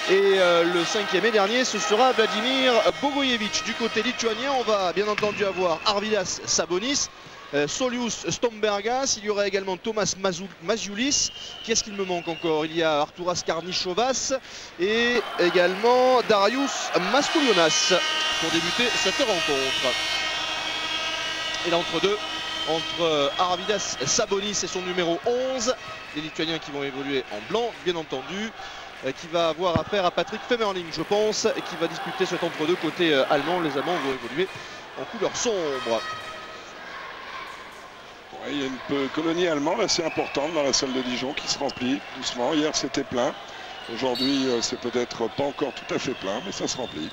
Et le cinquième et dernier, ce sera Vladimir Bogojevic. Du côté lituanien, on va bien entendu avoir Arvydas Sabonis, Saulius Stombergas, il y aura également Tomas Maziulis. Qu'est-ce qu'il me manque encore? Il y a Arturas Karnišovas et également Darius Maskuliūnas pour débuter cette rencontre. Et là entre deux, entre Arvydas Sabonis et son numéro 11, les Lituaniens qui vont évoluer en blanc bien entendu, qui va avoir affaire à Patrick Femerling je pense, et qui va disputer cet entre-deux côté allemand. Les Allemands vont évoluer en couleur sombre. Ouais, il y a une colonie allemande assez importante dans la salle de Dijon qui se remplit doucement. Hier c'était plein, aujourd'hui c'est peut-être pas encore tout à fait plein, mais ça se remplit.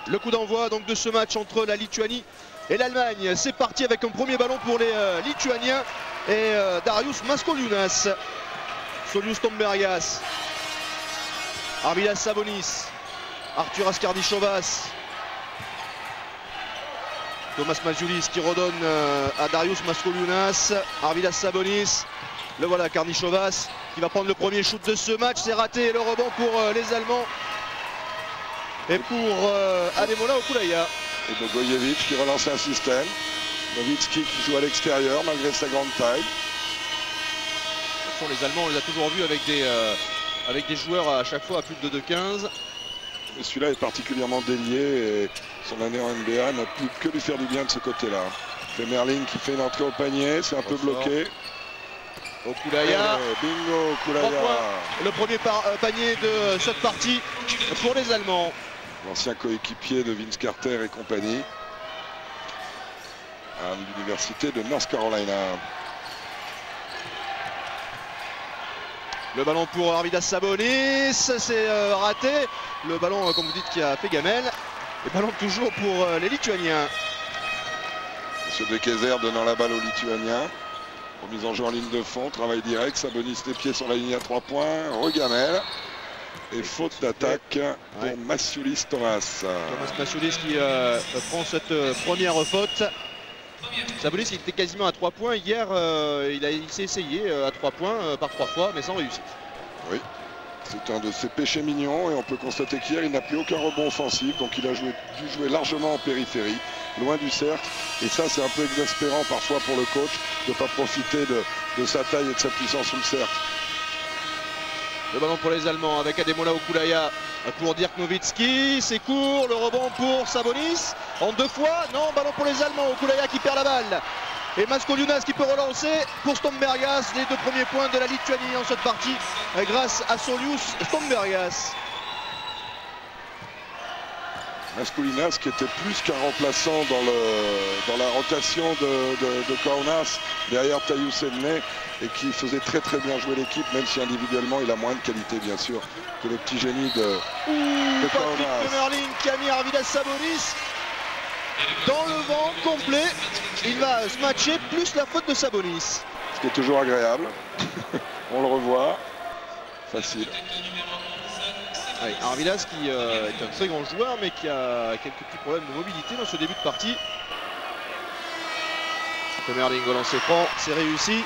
Le coup d'envoi donc de ce match entre la Lituanie et l'Allemagne, c'est parti avec un premier ballon pour les Lituaniens et Darius Maskuliūnas, Saulius Stombergas, Arvydas Sabonis, Arturas Karnišovas, Tomas Maziulis qui redonne à Darius Maskuliūnas, Arvydas Sabonis, le voilà Karnišovas qui va prendre le premier shoot de ce match, c'est raté et le rebond pour les Allemands et pour Ademola Okulaya. Et Bogojevic qui relance un système, Nowitzki qui joue à l'extérieur malgré sa grande taille. Les Allemands, on les a toujours vus avec des joueurs à chaque fois à plus de 2,15. Et celui-là est particulièrement délié et son année en NBA n'a pu que lui faire du bien de ce côté-là. Femerling qui fait une entrée au panier, c'est un peu bloqué. Okulaya, bingo, Okulaya. Le premier panier de cette partie pour les Allemands. L'ancien coéquipier de Vince Carter et compagnie à l'université de North Carolina. Le ballon pour Arvydas Sabonis, c'est raté. Le ballon, comme vous dites, qui a fait gamelle. Et ballon toujours pour les Lituaniens. Monsieur De Keyser donnant la balle aux Lituaniens. Remise en jeu en ligne de fond, travail direct. Sabonis les pieds sur la ligne à 3 points. Regamelle. Et faute d'attaque pour Maziulis Tomas. Tomas Maziulis qui prend cette première faute. Sabonis il était quasiment à 3 points. Hier il s'est essayé à 3 points par 3 fois mais sans réussite. Oui, c'est un de ses péchés mignons et on peut constater qu'hier il n'a plus aucun rebond offensif. Donc il a dû jouer largement en périphérie, loin du cercle. Et ça c'est un peu exaspérant parfois pour le coach de ne pas profiter de sa taille et de sa puissance sous le cercle. Le ballon pour les Allemands avec Ademola Okulaya pour Dirk Nowitzki, c'est court, le rebond pour Sabonis en 2 fois, non, ballon pour les Allemands, Okulaya qui perd la balle et Maskuliūnas qui peut relancer pour Stombergas, les 2 premiers points de la Lituanie en cette partie grâce à Saulius Stombergas. Maskuliūnas qui était plus qu'un remplaçant dans la rotation de Kaunas derrière Tyus Edney et qui faisait très bien jouer l'équipe, même si individuellement il a moins de qualité bien sûr que le petit génie de Patrick Femerling qui a mis Arvydas Sabonis dans le vent complet. Il va se matcher plus la faute de Sabonis. Ce qui est toujours agréable. On le revoit. Facile. Oui, Arvydas qui est un très grand joueur mais qui a quelques petits problèmes de mobilité dans ce début de partie. Femerling au lancer franc, c'est réussi.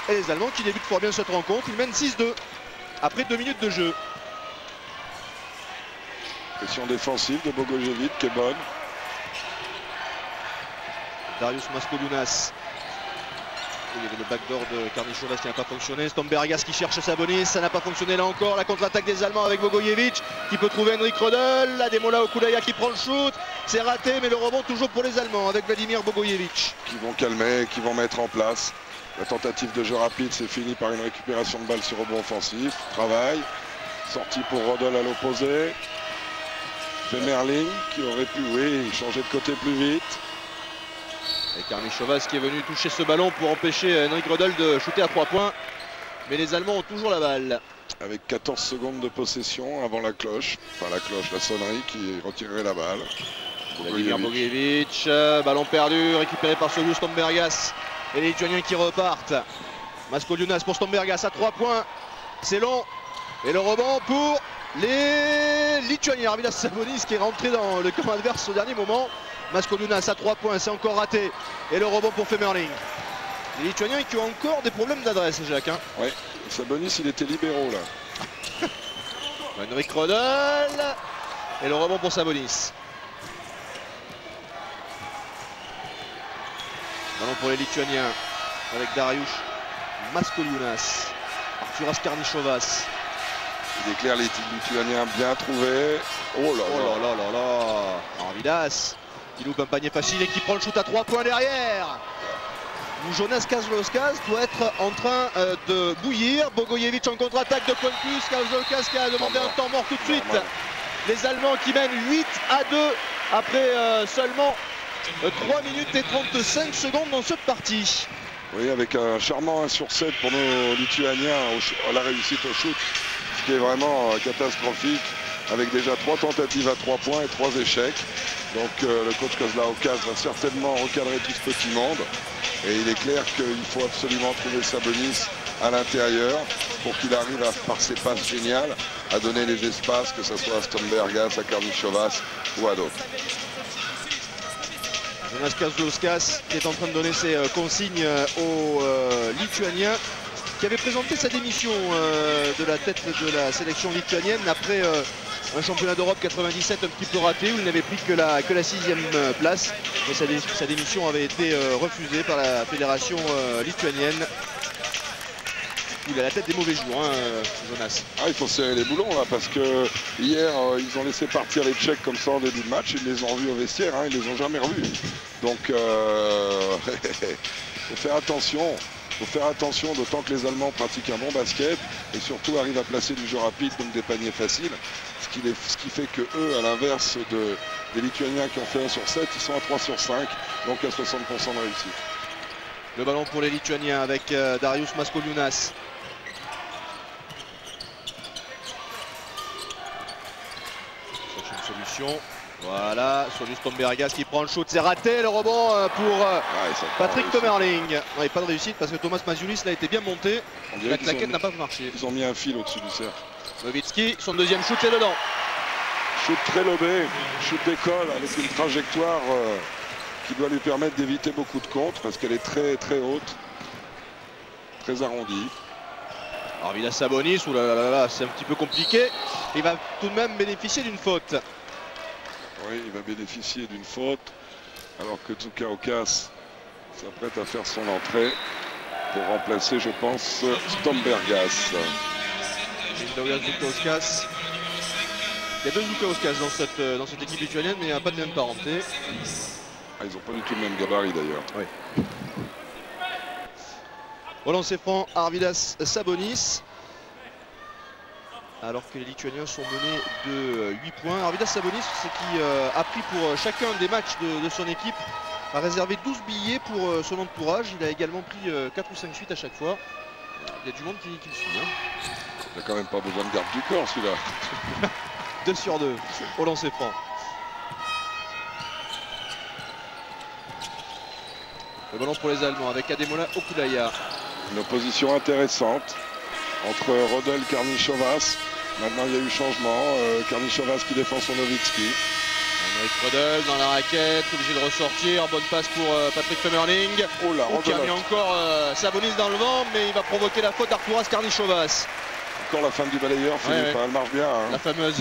Et les Allemands qui débutent fort bien cette rencontre, ils mènent 6-2 après 2 minutes de jeu. Pression défensive de Bogojevic qui est bonne. Darius Maskuliūnas. Il y avait le backdoor de Karnišovas qui n'a pas fonctionné. Stombergas qui cherche Sabonis, ça n'a pas fonctionné là encore. La contre-attaque des Allemands avec Bogojevic qui peut trouver Henrik Rödl. Ademola Okulaya qui prend le shoot. C'est raté mais le rebond toujours pour les Allemands avec Vladimir Bogojevic. Qui vont calmer, qui vont mettre en place. La tentative de jeu rapide c'est fini par une récupération de balle sur rebond offensif. Travail. Sortie pour Rödl à l'opposé. Femerling qui aurait pu, oui, changer de côté plus vite. Et Karnišovas qui est venu toucher ce ballon pour empêcher Henrik Rödl de shooter à 3 points. Mais les Allemands ont toujours la balle. Avec 14 secondes de possession avant la cloche. Enfin la cloche, la sonnerie qui retirerait la balle. Vladimir Bogojevic, ballon perdu, récupéré par Saulius Stombergas. Et les Lituaniens qui repartent. Maskuliūnas pour Stombergas à 3 points. C'est long. Et le rebond pour les Lituaniens. Arvydas Sabonis qui est rentré dans le camp adverse au dernier moment. Maskuliūnas à 3 points, c'est encore raté. Et le rebond pour Femerling. Les Lituaniens qui ont encore des problèmes d'adresse, Jacques. Hein. Oui, Sabonis il était libéraux là. Henrik Rodel. Et le rebond pour Sabonis. Ballon pour les Lituaniens avec Darius Maskoliūnas, Arturas Karnišovas. Il éclaire les Lituaniens bien trouvés. Oh là Oh là là là là. Arvidas qui loupe un panier facile et qui prend le shoot à 3 points derrière. Jonas Kazlauskas doit être en train de bouillir. Bogojevic en contre-attaque de Pontus. Kazlauskas qui a demandé un temps mort tout de suite. Les Allemands qui mènent 8-2 après seulement 3 minutes et 35 secondes dans cette partie. Oui, avec un charmant 1 sur 7 pour nos Lituaniens à la réussite au shoot, ce qui est vraiment catastrophique, avec déjà 3 tentatives à 3 points et 3 échecs. Donc le coach Kazlauskas va certainement recadrer tout ce petit monde. Et il est clair qu'il faut absolument trouver Sabonis à l'intérieur pour qu'il arrive par ses passes géniales à donner les espaces, que ce soit à Stombergas, à Karnišovas ou à d'autres. Jonas Kazlauskas qui est en train de donner ses consignes aux Lituaniens, qui avait présenté sa démission de la tête de la sélection lituanienne après un championnat d'Europe 97 un petit peu raté où il n'avait pris que la 6e place. Et sa démission avait été refusée par la fédération lituanienne. Il a la tête des mauvais jours, hein, Jonas. Ah, il faut serrer les boulons là, parce que hier ils ont laissé partir les Tchèques comme ça en début de match. Ils les ont revus au vestiaire, hein, ils les ont jamais revus. Donc il faut faire attention. Il faut faire attention, d'autant que les Allemands pratiquent un bon basket et surtout arrivent à placer du jeu rapide, donc des paniers faciles. Ce qui fait que eux, à l'inverse des Lituaniens qui ont fait 1 sur 7, ils sont à 3 sur 5, donc à 60% de réussite. Le ballon pour les Lituaniens avec Darius Maskoliūnas. Cherche une solution. Voilà, Solus Stombergas qui prend le shoot, c'est raté, le rebond pour Patrick Tomerling. Oui, pas de réussite parce que Tomas Maziulis a été bien monté. La claquette n'a pas marché. Ils ont mis un fil au-dessus du cercle. Nowitzki, son deuxième shoot est dedans. Shoot très lobé, shoot d'école avec une trajectoire qui doit lui permettre d'éviter beaucoup de contres parce qu'elle est très très haute, très arrondie. Arvidas Sabonis, oulala, c'est un petit peu compliqué. Il va tout de même bénéficier d'une faute. Oui, il va bénéficier d'une faute alors que Zoukaokas s'apprête à faire son entrée pour remplacer, je pense, Stombergas. Zoukauskas. Il y a 2 Zoukauskas dans cette équipe lituanienne, mais il n'y a pas de même parenté. Ah, ils n'ont pas du tout le même gabarit d'ailleurs. Oui. Au lancer franc, Arvidas Sabonis. Alors que les Lituaniens sont menés de 8 points. Arvidas Sabonis, c'est qui a pris pour chacun des matchs de son équipe, a réservé 12 billets pour son entourage. Il a également pris 4 ou 5 suites à chaque fois. Il y a du monde qui le suit. Hein. Il n'a quand même pas besoin de garde du corps celui-là. 2 sur 2 au lancer franc. Le ballon pour les Allemands avec Ademola Okulaya. Une opposition intéressante entre Rodel et Karnišovas. Maintenant il y a eu changement. Karnišovas qui défend son Nowitzki. Henrik Rodel dans la raquette, obligé de ressortir. Bonne passe pour Patrick Tomerling. Oh là, qui a mis encore Sabonis dans le vent, mais il va provoquer la faute d'Arturas Karnišovas. Encore la fin du balayeur, Philippe, ouais. Elle marche bien. Hein. La fameuse.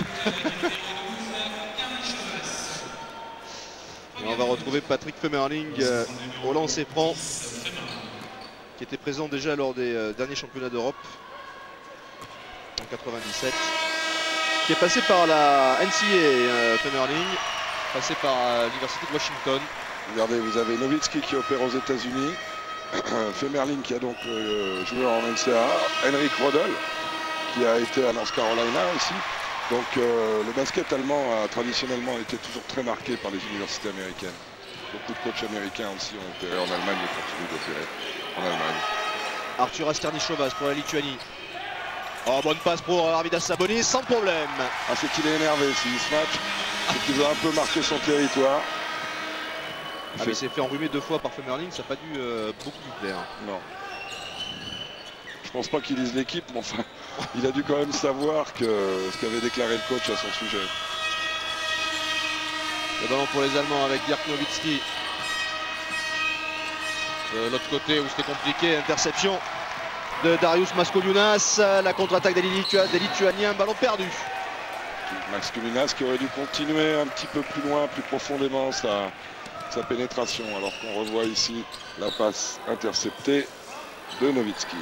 Et on va retrouver Patrick Tomerling au lancer franc, qui était présent déjà lors des derniers championnats d'Europe en 97, qui est passé par la NCAA, Tomerling, passé par l'Université de Washington. Regardez, vous avez Nowitzki qui opère aux États-Unis, Femerling qui a donc joué en NCAA, Henrik Rodel qui a été à North Carolina aussi. Donc le basket allemand a traditionnellement été toujours très marqué par les universités américaines. Beaucoup de coachs américains aussi ont opéré en Allemagne et continuent d'opérer en Allemagne. Arturas Karnišovas pour la Lituanie. Oh, bonne passe pour Arvidas Sabonis, sans problème. Ah, c'est qu'il est énervé s'il se match. C'est qu'il veut un peu marquer son territoire. Il s'est fait enrhumer 2 fois par Femerling, ça n'a pas dû beaucoup lui plaire. Non. Je pense pas qu'il lise l'équipe, mais enfin, il a dû quand même savoir ce qu'avait déclaré le coach à son sujet. Le ballon pour les Allemands avec Dirk Nowitzki. De l'autre côté où c'était compliqué, interception de Darius Maskoliūnas. La contre-attaque des Lituaniens, ballon perdu. Masculinas qui aurait dû continuer un petit peu plus loin, plus profondément sa pénétration, alors qu'on revoit ici la passe interceptée de Nowitzki.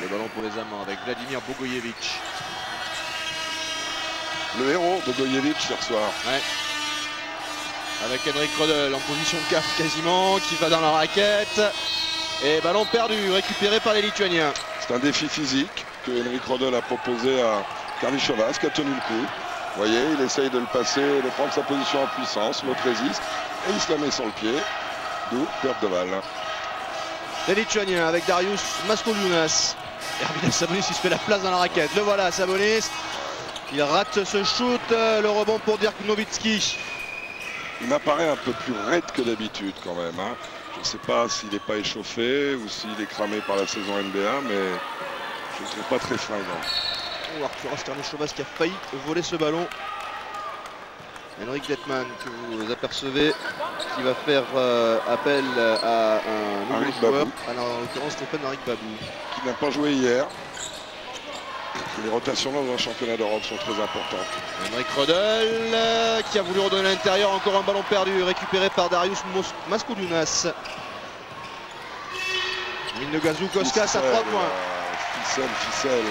Le ballon pour les Allemands avec Vladimir Bogojevic. Le héros Bogojevic hier soir. Ouais. Avec Henrik Rodel en position CAF quasiment, qui va dans la raquette. Et ballon perdu, récupéré par les Lituaniens. C'est un défi physique que Henrik Rodel a proposé à Karnišovas, qui a tenu le coup. Vous voyez, il essaye de le passer, de prendre sa position en puissance, l'autre résiste, et il se la met sur le pied, d'où perte de balle. Les Lituaniens avec Darius Maskoliūnas. Arvydas Sabonis il se fait la place dans la raquette. Le voilà, Sabonis. Il rate ce shoot, le rebond pour Dirk Nowitzki. Il m'apparaît un peu plus raide que d'habitude quand même. Hein. Je ne sais pas s'il n'est pas échauffé ou s'il est cramé par la saison NBA, mais je ne le trouve pas très fringant. Oh, Arturas Karnišovas qui a failli voler ce ballon. Henrik Detman que vous apercevez, qui va faire appel à un nouveau joueur, alors, en l'occurrence Stéphane Henrik Babou. Qui n'a pas joué hier. Les rotations dans un championnat d'Europe sont très importantes. Henrik Rodel qui a voulu redonner à l'intérieur, encore un ballon perdu, récupéré par Darius Maskoliūnas. Minogazou Koskas à 3 points. Ficelle.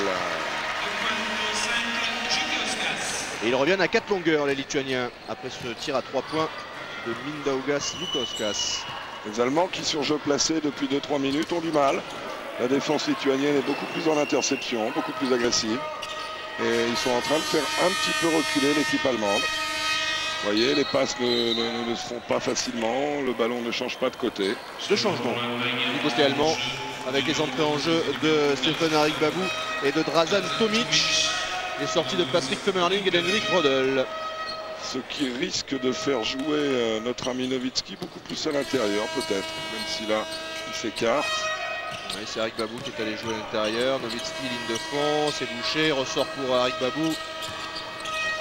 Et ils reviennent à 4 longueurs les Lituaniens après ce tir à 3 points de Mindaugas Lukauskas. Les Allemands qui sur jeu placé depuis 2-3 minutes ont du mal. La défense lituanienne est beaucoup plus en interception, beaucoup plus agressive. Et ils sont en train de faire un petit peu reculer l'équipe allemande. Vous voyez, les passes ne se font pas facilement, le ballon ne change pas de côté. Deux changements du côté allemand avec les entrées en jeu de Stéphane Henrik Babou et de Dražan Tomic. Les sorties de Patrick Femerling et d'Henrik Rodel. Ce qui risque de faire jouer notre ami Nowitzki beaucoup plus à l'intérieur peut-être, même si là il s'écarte. Oui, c'est Henrik Babou qui est allé jouer à l'intérieur. Nowitzki ligne de fond, c'est bouché, ressort pour Henrik Babou.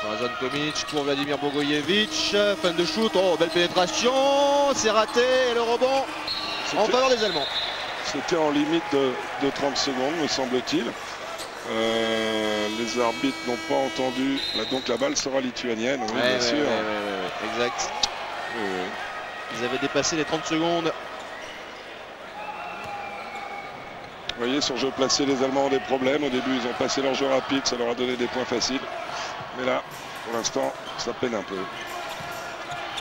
Dražan Tomic pour Vladimir Bogojevic. Fin de shoot, oh belle pénétration, c'est raté et le rebond en faveur des Allemands. C'était en limite de 30 secondes me semble-t-il. Les arbitres n'ont pas entendu, donc la balle sera lituanienne, oui, bien sûr. Exact. Ils avaient dépassé les 30 secondes. Vous voyez, sur jeu placé, les Allemands ont des problèmes. Au début, ils ont passé leur jeu rapide, ça leur a donné des points faciles. Mais là, pour l'instant, ça peine un peu.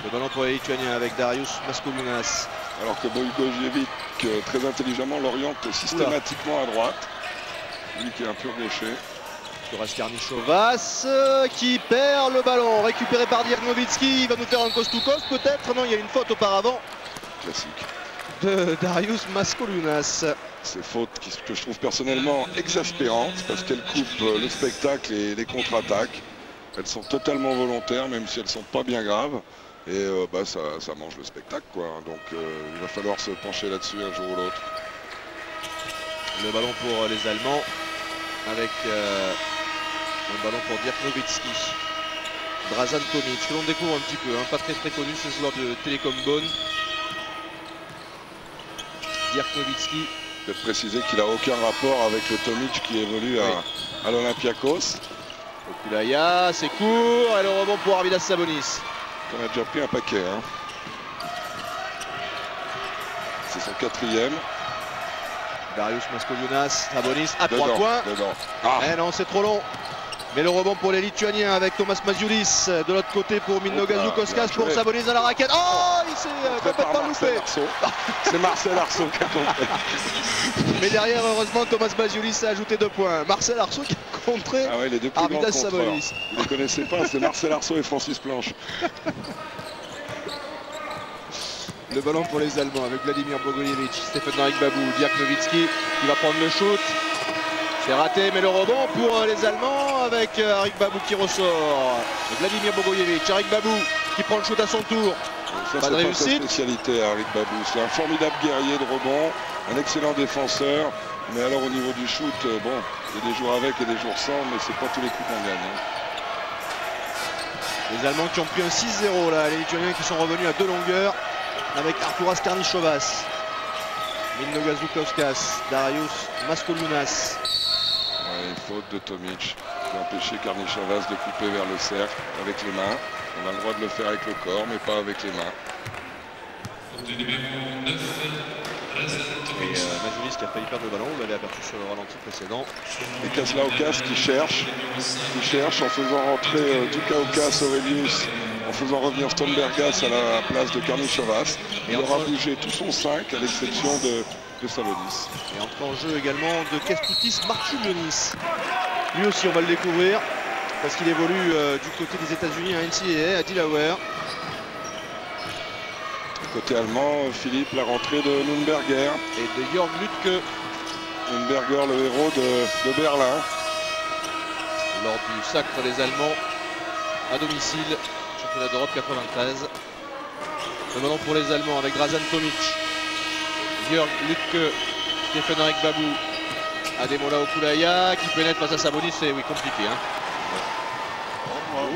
Le ballon pour les Lituaniens avec Darius Maskoliūnas. Alors que Bogojevic, très intelligemment, l'oriente systématiquement à droite. Lui qui est un pur gaucher. Arturas Karnišovas qui perd le ballon. Récupéré par Dirk Nowitzki. Il va nous faire un coast-to-coast peut-être. Non, il y a une faute auparavant. Classique. De Darius Maskoliūnas. Ces fautes que je trouve personnellement exaspérantes parce qu'elles coupent le spectacle et les contre-attaques. Elles sont totalement volontaires, même si elles ne sont pas bien graves. Et ça mange le spectacle, quoi. Donc il va falloir se pencher là-dessus un jour ou l'autre. Le ballon pour les Allemands avec un ballon pour Dirk Nowitzki. Dražan Tomic, que l'on découvre un petit peu, hein, pas très connu ce joueur de Telekom Bonn. Dirk Nowitzki. Peut-être préciser qu'il n'a aucun rapport avec le Tomic qui évolue à l'Olympiakos. Okulaya, c'est court, et le rebond pour Arvydas Sabonis. On a déjà pris un paquet. Hein. C'est son 4e. Darius Maskoliūnas, Sabonis à 3 points. Ah. Eh non, c'est trop long. Mais le rebond pour les Lituaniens avec Tomas Mažiulis. De l'autre côté pour Minogazou Koskas pour Sabonis dans la raquette. Oh, il s'est complètement loupé. C'est Marcel Arceau qui a compté. Mais derrière, heureusement, Tomas Mažiulis a ajouté 2 points. Marcel Arceau qui a contré Arvydas Sabonis. Vous ne les connaissez pas, c'est Marcel Arceau et Francis Planche. Le ballon pour les Allemands avec Vladimir Bogojevic, Stéphane Henrik Babou, Dirk Nowitzki qui va prendre le shoot. C'est raté, mais le rebond pour les Allemands avec Henrik Babou qui ressort. Vladimir Bogojevic, Henrik Babou qui prend le shoot à son tour. Ça, pas de réussite. Sa spécialité, Henrik Babou. C'est un formidable guerrier de rebond, un excellent défenseur. Mais alors au niveau du shoot, bon, il y a des jours avec et des jours sans, mais c'est pas tous les coups qu'on gagne. Hein. Les Allemands qui ont pris un 6-0 là, les Lituaniens qui sont revenus à 2 longueurs. Avec Arturas Karnišovas, Minogazou Koskas, Darius Maskoliūnas. Ouais, faute de Tomic. Qui a empêché Karnichavas de couper vers le cercle avec les mains. On a le droit de le faire avec le corps, mais pas avec les mains. Et Mazulis qui a failli perdre le ballon, vous l'avez aperçu sur le ralenti précédent. Et Kaslaokas qui cherche en faisant rentrer Dukaokas, Aurelius, en faisant revenir Stombergas à la place de Karnichavas. Il aura bougé tout son 5 à l'exception de Sabonis. Et entre en jeu également de Kęstutis Marčiulionis. Lui aussi on va le découvrir parce qu'il évolue du côté des États-Unis à NCAA, à Delaware. Côté allemand, Philippe, la rentrée de Nürnberger. Et de Jörg Lütke. Nürnberger, le héros de Berlin. Lors du sacre des Allemands à domicile, championnat d'Europe 93. Le ballon pour les Allemands avec Dražan Tomic. Jörg Lütke, Stefan-Erik Babou, Ademola Okulaya qui pénètre face à Sabonis, c'est oui, compliqué. Hein.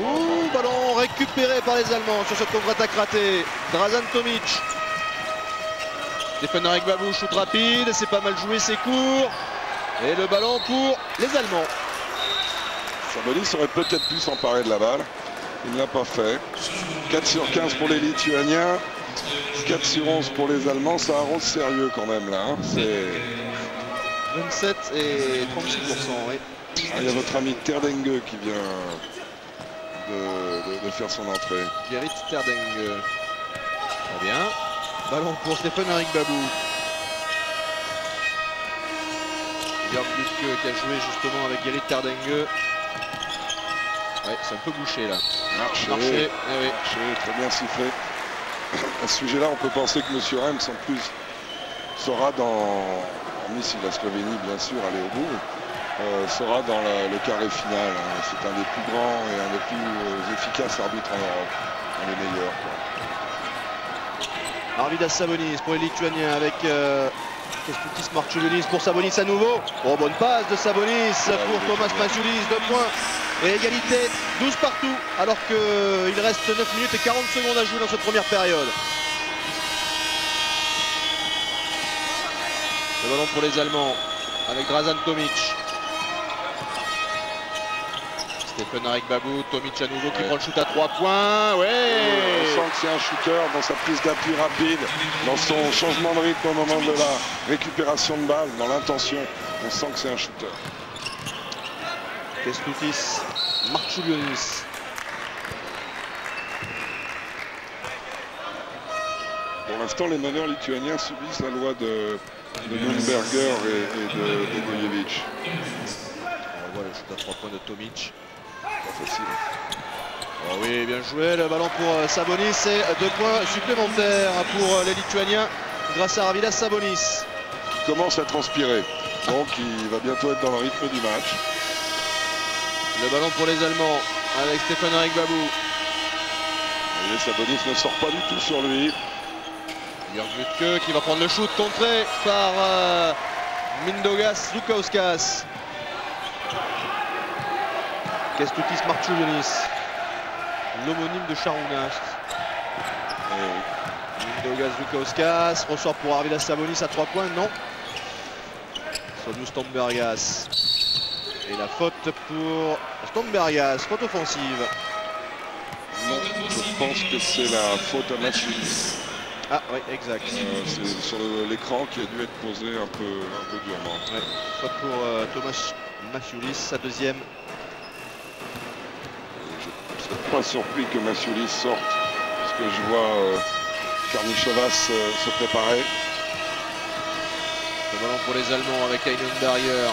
Ouh, ballon récupéré par les Allemands sur cette contre-attaque ratée. Dražan Tomic. Stefan-Erik Babou, shoot rapide, c'est pas mal joué, c'est court. Et le ballon pour les Allemands. Sabonis aurait peut-être pu s'emparer de la balle. Il ne l'a pas fait. 4 sur 15 pour les Lituaniens. 4 sur 11 pour les Allemands. Ça arrose sérieux quand même là. Hein. C'est 27 et 36%. Oui. Ah, il y a votre ami Terdenge qui vient de faire son entrée. Gerrit Terdenge. Très bien. Ballon pour Stefan-Erik Babou. Jörg Lütke qui a joué justement avec Gerrit Terdenge. Ouais, c'est un peu bouché là. Marché, Marché, oui. Très bien sifflé. À ce sujet-là, on peut penser que M. Rems en plus sera hormis si la Slovénie bien sûr allait au bout, sera dans le carré final. Hein. C'est un des plus grands et un des plus efficaces arbitres en Europe. Un des meilleurs. Arvydas Sabonis pour les Lituaniens avec Kęstutis Marčiulionis pour Sabonis à nouveau. Oh, bonne passe de Sabonis pour Tomas Mazulis, 2 points. Et égalité 12 partout alors qu'il reste 9 minutes et 40 secondes à jouer dans cette première période. Le ballon pour les Allemands avec Dražan Tomic. Stefan-Erik Babou, Tomic à nouveau qui prend le shoot à 3 points. Ouais. On sent que c'est un shooter dans sa prise d'appui rapide, dans son changement de rythme au moment de la récupération de balle, dans l'intention. On sent que c'est un shooter. Kęstutis Marčiulionis. Pour l'instant, les meneurs lituaniens subissent la loi de Nürnberger et de Bojevic. On voit le shoot à 3 points de Tomic. Pas facile. Oh oui, bien joué. Le ballon pour Sabonis et 2 points supplémentaires pour les Lituaniens grâce à Arvydas Sabonis. Il commence à transpirer. Donc il va bientôt être dans le rythme du match. Le ballon pour les Allemands avec Stefan-Erik Babou. Et Sabonis ne sort pas du tout sur lui. Jörg Lütke qui va prendre le shoot contré par Mindaugas Žukauskas. Kęstutis Marčiulionis, l'homonyme de Šarūnas. Mindaugas Žukauskas ressort pour Arvydas Sabonis à 3 points, non. Saulius Stombergas. Et la faute pour Stombergas, faute offensive. Non, je pense que c'est la faute à Mazulis. Ah oui, exact. C'est sur l'écran qui a dû être posé un peu durement. Ouais. Faute pour Tomas Mazulis, sa deuxième. Je ne serais pas surpris que Mazulis sorte, parce que je vois Karnichavas se préparer. Le ballon pour les Allemands avec Einen Barrier.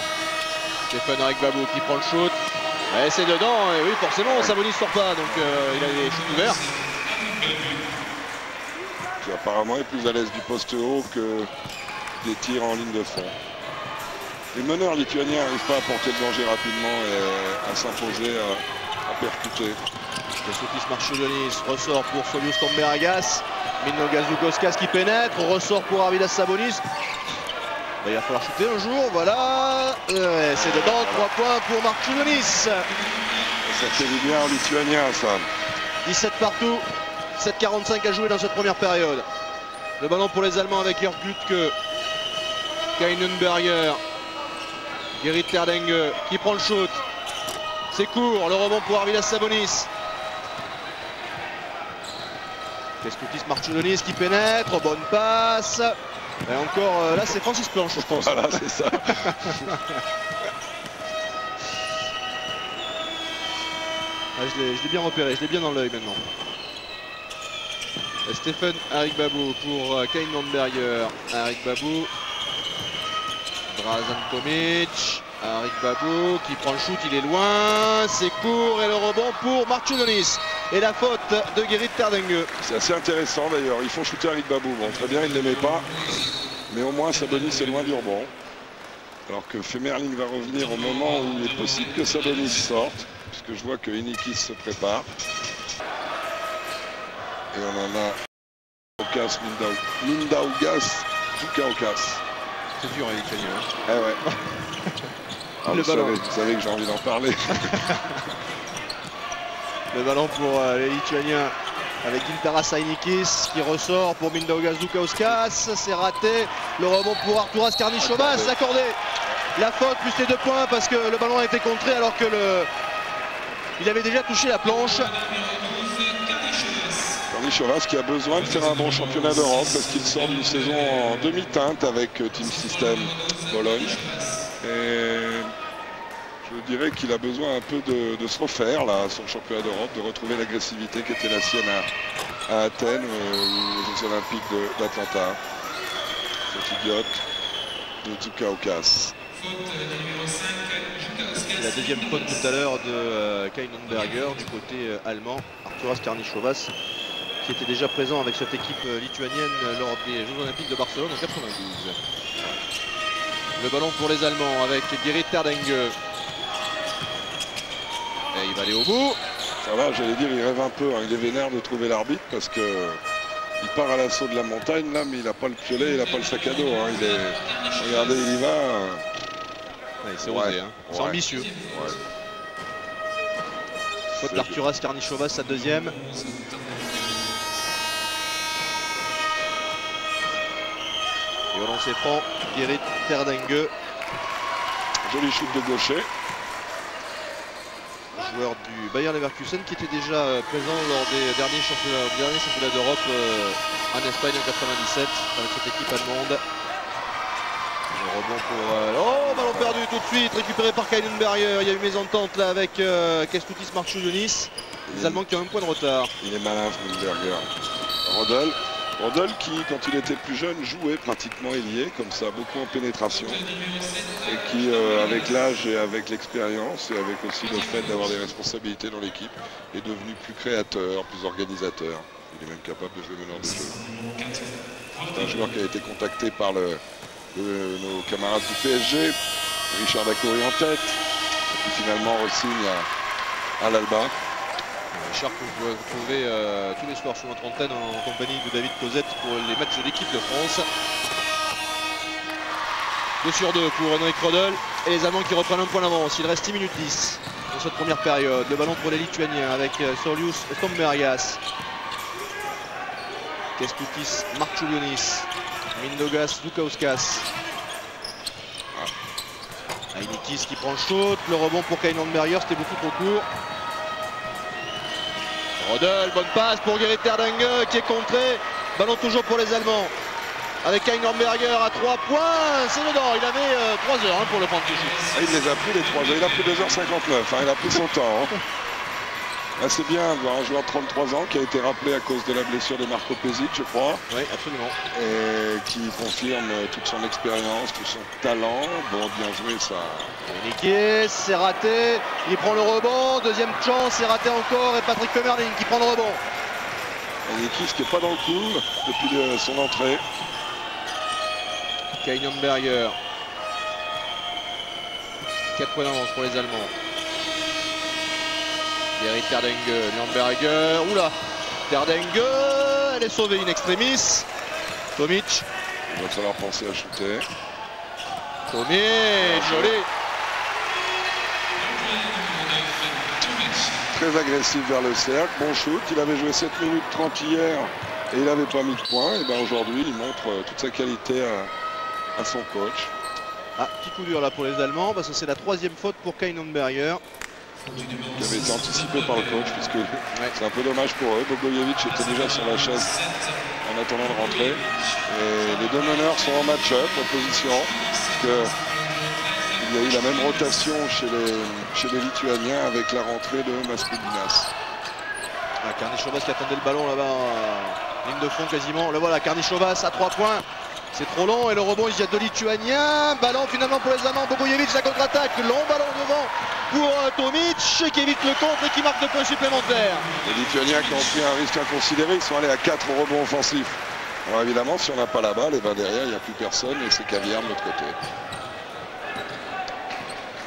Stefan-Erik Babou qui prend le shoot. Et c'est dedans, et oui forcément Sabonis ne sort pas, donc il a les shoots ouverts. Qui apparemment est plus à l'aise du poste haut que des tirs en ligne de fond. Les meneurs lituaniens n'arrivent pas à porter le danger rapidement et à s'imposer, à percuter. Kęstutis Marčiulionis ressort pour Saulius Stombergas. Mindaugas Žukauskas qui pénètre, ressort pour Arvydas Sabonis. Il va falloir shooter un jour, voilà. C'est dedans, 3 points pour Marčiulionis. Ça fait du bien aux Lituaniens, ça. 17 partout, 7:45 à jouer dans cette première période. Le ballon pour les Allemands avec Jörg Lütke. Kainenberger. Gerrit Terdenge qui prend le shoot. C'est court, le rebond pour Arvidas Sabonis. Kęstutis Marčiulionis qui pénètre, bonne passe. Et encore, là c'est Francis Planche je pense. Voilà, c'est ça. Je l'ai bien repéré, je l'ai bien dans l'œil maintenant. Stephen Arigbabou pour Kain Lundberger. Arigbabou. Dražan Tomic. Arigbabou qui prend le shoot, il est loin. C'est court et le rebond pour Marčiulionis. Et la faute de Gerrit Terdengue. C'est assez intéressant d'ailleurs. Ils font shooter Arigbabou. Bon, très bien, il ne l'aimait pas. Mais au moins Sabonis est loin du rebond. Alors que Femerling va revenir au moment où il est possible que Sabonis sorte. Puisque je vois que Henikis se prépare. Et on en a Aukas, Mindaugas, Dzūkauskas. C'est dur, il est hein. Eh ouais. Ah, Le ballon. Vous savez que j'ai envie d'en parler. Le ballon pour les Lituaniens avec Gintaras Henikis qui ressort pour Mindaugas Dzūkauskas. C'est raté. Le rebond pour Arturas Karnišovas. Accordé. La faute plus les 2 points parce que le ballon a été contré alors que il avait déjà touché la planche. Karnišovas qui a besoin de faire un bon championnat d'Europe parce qu'il sort d'une saison en demi-teinte avec Team System Bologne. Et je dirais qu'il a besoin un peu de se refaire là, sur le championnat d'Europe, de retrouver l'agressivité qui était la sienne à Athènes, aux Jeux Olympiques d'Atlanta. Cette idiote de Dzūkauskas. La deuxième faute tout à l'heure de Kain Lundberger du côté allemand. Arturas Karnišovas qui était déjà présent avec cette équipe lituanienne lors des Jeux Olympiques de Barcelone en 92. Le ballon pour les Allemands avec Gerrit Terdengue. Et il va aller au bout. Ça va, j'allais dire, il rêve un peu, hein. Il est vénère de trouver l'arbitre parce que il part à l'assaut de la montagne là, mais il n'a pas le piolet, il n'a pas le sac à dos. Hein. Regardez, il y va. Ouais, c'est osé, hein. C'est ambitieux. Ouais. Faute d'Arturas Karnišovas, sa deuxième. Et au lancer franc, Gerrit Terdengue. Joli shoot de gaucher. Joueur du Bayer Leverkusen qui était déjà présent lors des derniers championnats d'Europe en Espagne en 97 avec cette équipe allemande. Le rebond pour... oh, ballon perdu tout de suite, récupéré par Kain Lundberger. Il y a eu mésentente là avec Kęstutis Marčiulionis. Les Allemands qui ont un point de retard. Il est malin, Lundberger. Rodel qui, quand il était plus jeune, jouait pratiquement ailier, comme ça, beaucoup en pénétration. Et qui, avec l'âge et avec l'expérience, et avec aussi le fait d'avoir des responsabilités dans l'équipe, est devenu plus créateur, plus organisateur. Il est même capable de jouer meneur de jeu. C'est un joueur qui a été contacté par nos camarades du PSG, Richard Dacoury en tête, et puis finalement re-signe à l'Alba. Richard que vous pouvez retrouver tous les soirs sur notre antenne en compagnie de David Cosette pour les matchs de l'équipe de France. 2 sur 2 pour Henrik Rodel et les Allemands qui reprennent un point d'avance. Il reste 6 minutes 10 dans cette première période. Le ballon pour les Lituaniens avec Saulius Stombergas. Kęstutis Marčiulionis. Mindaugas Dzūkauskas. Henikis qui prend le shoot. Le rebond pour Kain Lundberger, c'était beaucoup trop court. Rodel, bonne passe pour Gerrit Terdengue qui est contré. Ballon toujours pour les Allemands. Avec Kain Lundberger à 3 points. C'est dedans. Il avait 3 heures pour le prendre tout de suite. Il les a pris les 3 heures. Il a pris 2h59. Hein, il a pris son temps. Hein. Ah, c'est bien de voir un joueur de 33 ans qui a été rappelé à cause de la blessure de Marko Pezic, je crois. Oui, absolument. Et qui confirme toute son expérience, tout son talent. Bon, bien joué ça. Henikis, c'est raté. Il prend le rebond. Deuxième chance, c'est raté encore. Et Patrick Femerling qui prend le rebond. Henikis qui n'est pas dans le coup depuis son entrée. Kain Lundberger. 4 points d'avance pour les Allemands. Gerrit Terdengue, Lundberger, oula, Terdengue, elle est sauvée in extremis. Tomic. Il va falloir penser à shooter. Tomic, joli. Très agressif vers le cercle, bon shoot. Il avait joué 7 minutes 30 hier et il n'avait pas mis de points. Et ben aujourd'hui, il montre toute sa qualité à son coach. Ah, petit coup dur là pour les Allemands parce que c'est la 3e faute pour Kain Lundberger. qui avait été anticipé par le coach, puisque c'est un peu dommage pour eux. Bogojevic était déjà sur la chaise en attendant de rentrer. Et les deux meneurs sont en match-up, en position. Il y a eu la même rotation chez les Lituaniens avec la rentrée de Maskulinas. Karnišovas qui attendait le ballon là-bas, ligne de fond quasiment. Le voilà, Karnišovas à 3 points. C'est trop long et le rebond, il y a deux Lituaniens. Ballon finalement pour les Allemands. Bogojevic, la contre-attaque. Long ballon devant pour Tomic qui évite le contre et qui marque 2 points supplémentaires. Les Lituaniens qui ont pris un risque inconsidéré, ils sont allés à 4 rebonds offensifs. Alors évidemment, si on n'a pas la balle, et ben derrière, il n'y a plus personne et c'est caviar de l'autre côté.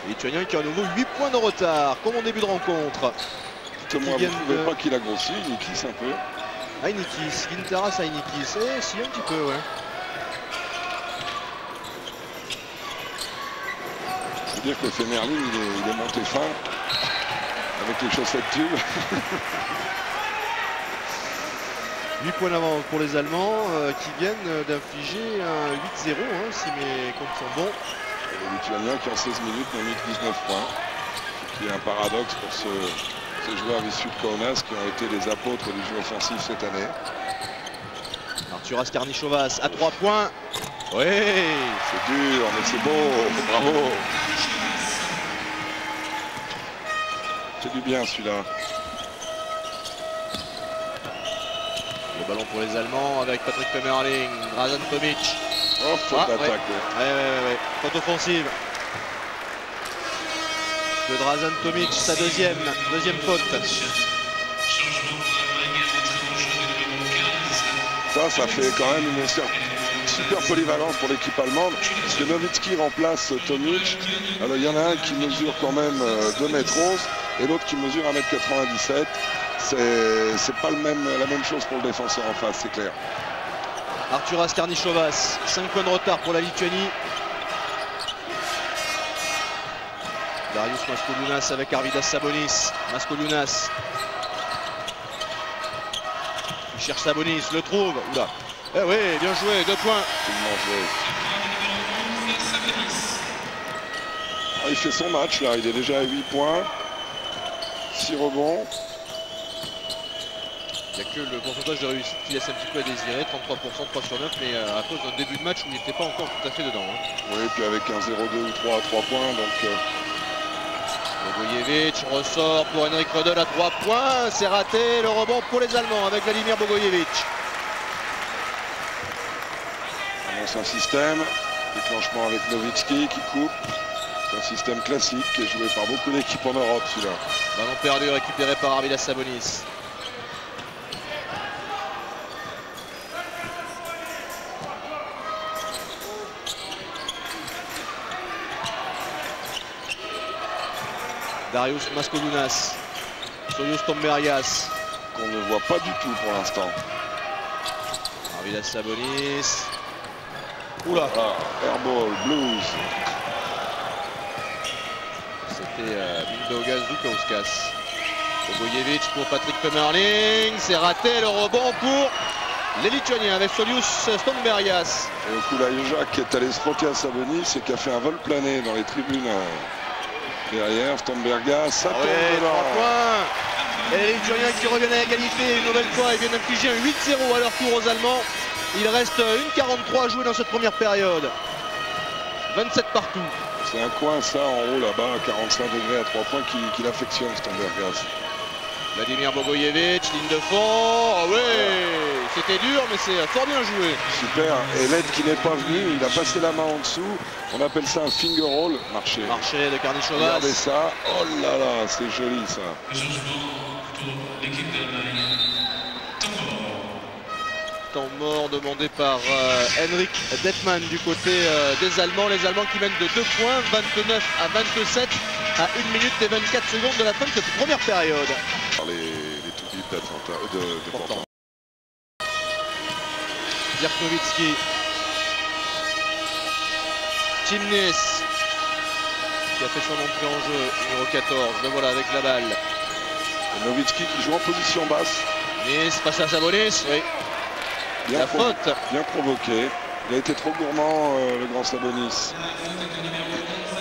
Les Lituaniens qui ont à nouveau 8 points de retard, comme en début de rencontre. Dites-moi, vous ne trouvez pas qu'il a grossi, Nikis un peu? Ah, Nikis, Gintaras à Nikis, si un petit peu, ouais. Je veux dire que Femerling, il est monté fin avec les chaussettes tubes. 8 points d'avance pour les Allemands qui viennent d'infliger un 8-0 si mes comptes sont bons. Et les Lituaniens qui en 16 minutes n'ont mis que 19 points. Ce qui est un paradoxe pour ces joueurs issus de Kaunas qui ont été les apôtres du jeu offensif cette année. Arturas Karnišovas à 3 points. Oui, c'est dur mais c'est beau, bravo. C'est du bien celui-là. Le ballon pour les Allemands avec Patrick Femerling, Dražan Tomic. Oh, faute d'attaque. Ouais. Faute offensive. De Dražan Tomic, sa deuxième faute. Ça fait quand même une super polyvalence pour l'équipe allemande, parce que Nowitzki remplace Tomic. Alors il y en a un qui mesure quand même 2,11 m et l'autre qui mesure 1,97 m. C'est pas la même chose pour le défenseur en face, c'est clair. Arturas Karnišovas, 5 points de retard pour la Lituanie. Darius Maskulinas avec Arvydas Sabonis. Maskulinas. Il cherche Sabonis, le trouve. Oula. Eh oui, bien joué, 2 points. Il fait son match là, il est déjà à 8 points. 6 rebonds. Il n'y a que le pourcentage de réussite qui laisse un petit peu à désirer, 33%, 3 sur 9, mais à cause d'un début de match où il n'était pas encore tout à fait dedans. Oui, puis avec un 0-2 ou 3 à 3 points, donc... Bogojevic ressort pour Henrik Rödel à 3 points, c'est raté, le rebond pour les Allemands avec Vladimir Bogojevic. Annonce un système, déclenchement avec Nowitzki qui coupe. C'est un système classique qui est joué par beaucoup d'équipes en Europe celui-là. Ballon perdu récupéré par Arvydas Sabonis. Darius Maskulinas, Soyuz Tombergas. Qu'on ne voit pas du tout pour l'instant. Arvydas Sabonis. Oula. Voilà, airball, blues. C'était Mindaugas Zukauskas. Bogojevic pour Patrick Femerling. C'est raté, le rebond pour les Lituaniens avec Soyuz Tombergas. Et au coup là, Jacques qui est allé se frotter à Sabonis et qui a fait un vol plané dans les tribunes. Derrière, Stombergas, ça tombe dedans. 3 points. Et les Lituaniens qui reviennent à égalité une nouvelle fois. Ils viennent d'infliger un 8-0 à leur tour aux Allemands. Il reste 1,43 à jouer dans cette première période. 27 partout. C'est un coin ça en haut là-bas, à 45 degrés à 3 points qu'il affectionne Stombergas. Vladimir Bogojevic, ligne de fond. Ah ouais, c'était dur mais c'est fort bien joué. Super. Et l'aide qui n'est pas venue, il a passé la main en dessous. On appelle ça un finger roll. Marché. Marché de Karnišovas. Regardez ça. Oh là là, c'est joli ça. Temps mort demandé par Henrik Detman du côté des Allemands. Les Allemands qui mènent de 2 points, 29 à 27 à 1 minute et 24 secondes de la fin de cette première période. Les Toubibs de Portland. Dirk Nowitzki. Timnis qui a fait son entrée en jeu, numéro 14. Le voilà avec la balle. Et Nowitzki qui joue en position basse. Nice passe à Sabonis, oui. Bien la faute. Bien provoqué. Il a été trop gourmand, le grand Sabonis.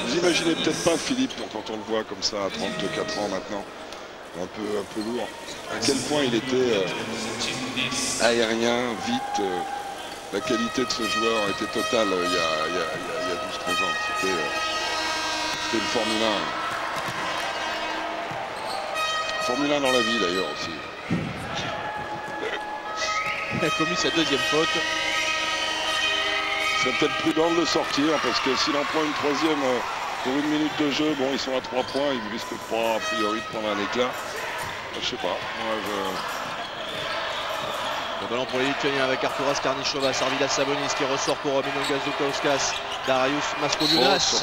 Vous imaginez peut-être pas Philippe, donc, quand on le voit comme ça à 34 ans maintenant, un peu lourd, à quel point il était aérien, vite. La qualité de ce joueur était totale il y a 12-13 ans. C'était une Formule 1. Formule 1 dans la vie d'ailleurs aussi. Il a commis sa deuxième faute. C'est peut-être prudent de le sortir parce que s'il en prend une troisième pour une minute de jeu, bon, ils sont à 3 points, ils risquent pas a priori de prendre un éclat. Je sais pas. Moi, Le ballon pour les Lituaniens avec Arturas Karnišovas, Arvydas Sabonis qui ressort pour Mindaugas Žukauskas, Darius Maskoliūnas.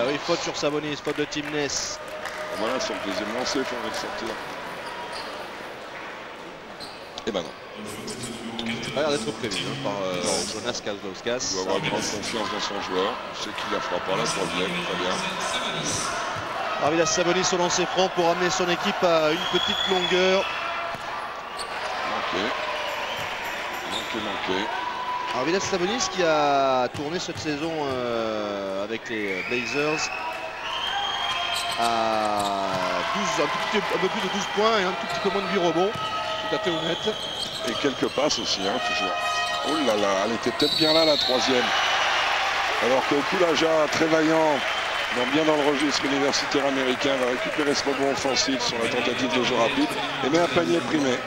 Oui, faute sur Sabonis, faute de Timnes. Voilà, sur le deuxième lancé, il faudrait le sortir. Et ben non. Ça a l'air d'être prévu par Jonas Kaldauskas. Il doit avoir grande confiance dans son joueur. Je sais qu'il la fera pas la troisième, très bien. Arvydas Sabonis au lancer franc pour amener son équipe à une petite longueur. Manqué. Arvydas Sabonis qui a tourné cette saison avec les Blazers à 12, un peu plus de 12 points et un tout petit peu moins de 8 rebonds. Tout à fait honnête. Et quelques passes aussi, toujours. Oh là là, elle était peut-être bien là la troisième. Alors que Kulaja, très vaillant, bien dans le registre universitaire américain, va récupérer ce rebond offensif sur la tentative de jeu rapide et met un panier primé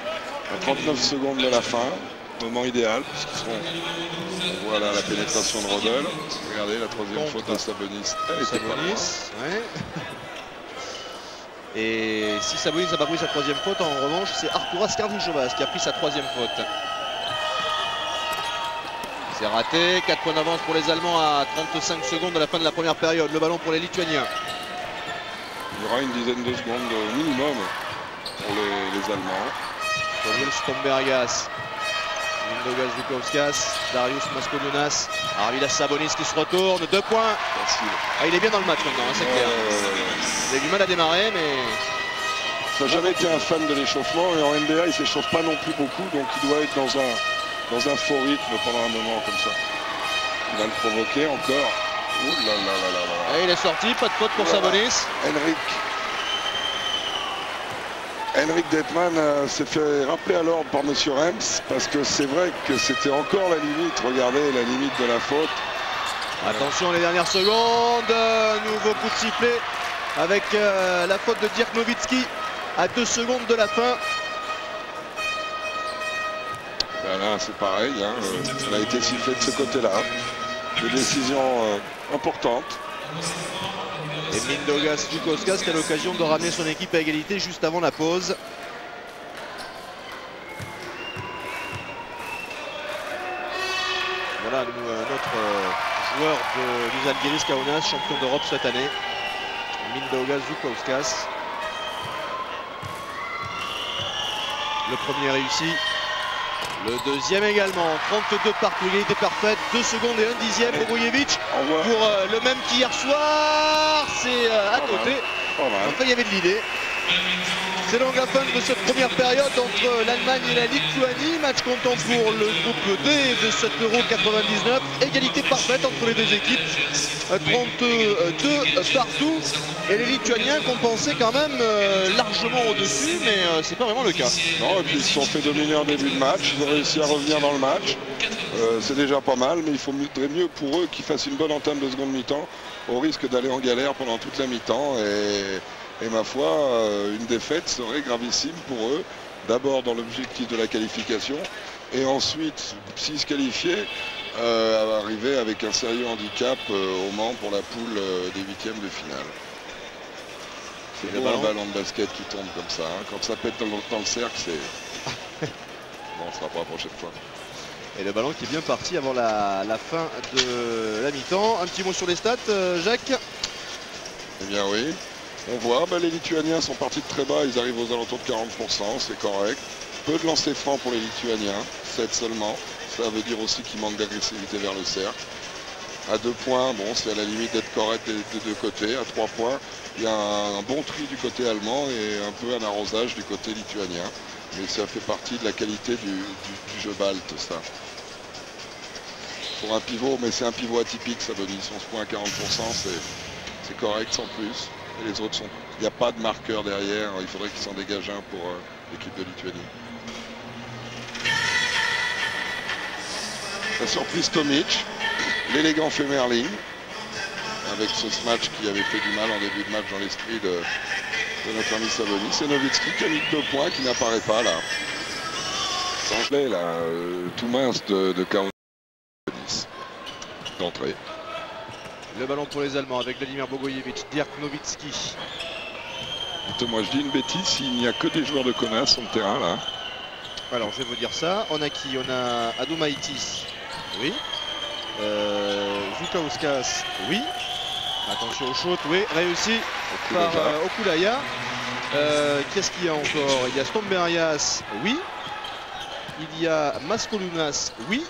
à 39 secondes de la fin. Moment idéal, puisqu'ils seront. Voilà la pénétration de Rodel. Regardez la troisième faute à Sabonis. Elle était pas loin. Ouais. Et si Sabonis n'a pas pris sa troisième faute, en revanche, c'est Arturas Karnišovas qui a pris sa troisième faute. C'est raté, 4 points d'avance pour les Allemands à 35 secondes de la fin de la première période. Le ballon pour les Lituaniens. Il y aura une dizaine de secondes minimum pour les Allemands. Daniel Stombergas, Mindaugas Žukauskas, Darius Maskoliūnas, Arvydas Sabonis qui se retourne, 2 points. Facile. Ah, il est bien dans le match maintenant, c'est clair. Il a du mal à démarrer, mais... Ça n'a jamais été un fan de l'échauffement et en NBA il ne s'échauffe pas non plus beaucoup, donc il doit être dans un faux rythme pendant un moment comme ça. Il va le provoquer encore. Oh là là là là là. Et il est sorti, pas de faute pour Sabonis. Henrik Detman s'est fait rappeler à l'ordre par M. Rems parce que c'est vrai que c'était encore la limite. Regardez la limite de la faute. Attention les dernières secondes, nouveau coup de sifflet avec la faute de Dirk Nowitzki à 2 secondes de la fin. Ben là c'est pareil, elle a été sifflée de ce côté-là. Des décisions importantes. Et Mindaugas Žukauskas qui a l'occasion de ramener son équipe à égalité juste avant la pause. Voilà notre joueur du Žalgiris Kaunas, champion d'Europe cette année. Mindaugas Žukauskas. Le premier réussi. Le deuxième également, 32 partout, égalité parfaite, 2 secondes et 1 dixième pour Bogojevic pour le même qu'hier soir, c'est à côté. Enfin il y avait de l'idée. C'est donc la fin de cette première période entre l'Allemagne et la Lituanie. Match comptant pour le groupe D de cet Euro 99. Égalité parfaite entre les deux équipes. 32 partout. Et les Lituaniens qu'on pensait quand même largement au-dessus, mais c'est pas vraiment le cas. Non, et puis ils se sont fait dominer en début de match. Ils ont réussi à revenir dans le match. C'est déjà pas mal, mais il faudrait mieux pour eux qu'ils fassent une bonne entame de seconde mi-temps, au risque d'aller en galère pendant toute la mi-temps. Et ma foi, une défaite serait gravissime pour eux. D'abord dans l'objectif de la qualification. Et ensuite, s'ils se qualifiaient, arriver avec un sérieux handicap au Mans pour la poule des 8e de finale. C'est beau un ballon de basket qui tombe comme ça. Quand ça pète dans le cercle, c'est... Bon, on ne sera pas la prochaine fois. Et le ballon qui est bien parti avant la fin de la mi-temps. Un petit mot sur les stats, Jacques? Eh bien oui. On voit, les Lituaniens sont partis de très bas, ils arrivent aux alentours de 40%, c'est correct. Peu de lancers francs pour les Lituaniens, 7 seulement. Ça veut dire aussi qu'il manque d'agressivité vers le cercle. À 2 points, bon, c'est à la limite d'être correct des deux côtés. À 3 points, il y a un bon tri du côté allemand et un peu un arrosage du côté lituanien. Mais ça fait partie de la qualité du jeu balte, ça. pour un pivot, mais c'est un pivot atypique, Sabonis. 11 points à 40%, c'est correct sans plus. Et les autres sont... Il n'y a pas de marqueur derrière, il faudrait qu'il s'en dégage un pour l'équipe de Lituanie. La surprise Tomic, l'élégant Femerling, avec ce match qui avait fait du mal en début de match dans l'esprit de notre ami Sabonis. C'est Nowitzki qui a mis 2 points, qui n'apparaît pas là. Sangelet là, tout mince de 40 d'entrée. Le ballon pour les Allemands avec Vladimir Bogojevic, Dirk Nowitzki. Moi je dis une bêtise, s'il n'y a que des joueurs de Kaunas sur le terrain là. Alors je vais vous dire ça. On a qui? On a Adomaitis. Oui. Zoukauskas. Oui. Attention au shoot. Oui. Réussi par Okulaya. Qu'est-ce qu'il y a encore? Il y a Stomberias. Oui. Il y a Maskolunas. Oui.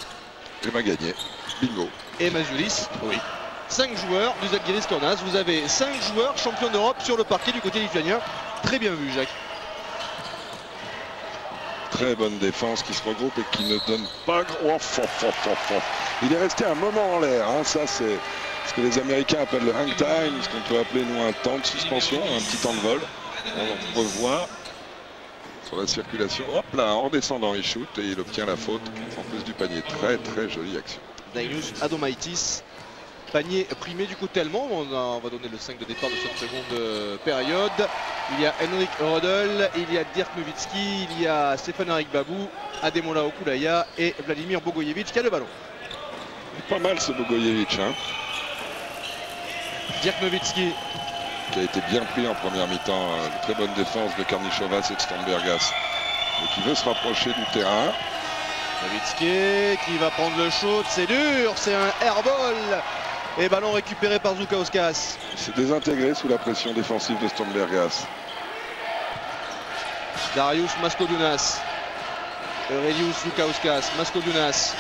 Et m'a gagné. Bingo. Et Mazulis. Oui. 5 joueurs du Žalgiris Kaunas. Vous avez 5 joueurs champions d'Europe sur le parquet du côté lituanien. Très bien vu, Jacques. Très bonne défense qui se regroupe et qui ne donne pas grand... Il est resté un moment en l'air. Hein. Ça, c'est ce que les Américains appellent le hang time, ce qu'on peut appeler nous un temps de suspension, un petit temps de vol. On revoit sur la circulation. Hop là, en redescendant, il shoot et il obtient la faute en plus du panier. Très très jolie action. Dainius Adomaitis. Panier primé du côté allemand. On va donner le 5 de départ de cette seconde période. Il y a Henrik Rödl, il y a Dirk Nowitzki, il y a Stefan-Erik Babou, Ademola Okulaya et Vladimir Bogojevic qui a le ballon. Pas mal ce Bogojevic. Hein. Dirk Nowitzki. Qui a été bien pris en première mi-temps. Une très bonne défense de Karnichovas et de Stambergas. Et qui veut se rapprocher du terrain. Nowitzki qui va prendre le shoot. C'est dur, c'est un airball. Et ballon récupéré par Zoukauskas. C'est désintégré sous la pression défensive de Stambergas. Darius Maskoliūnas. Aurelius Zoukauskas. Maskoliūnas.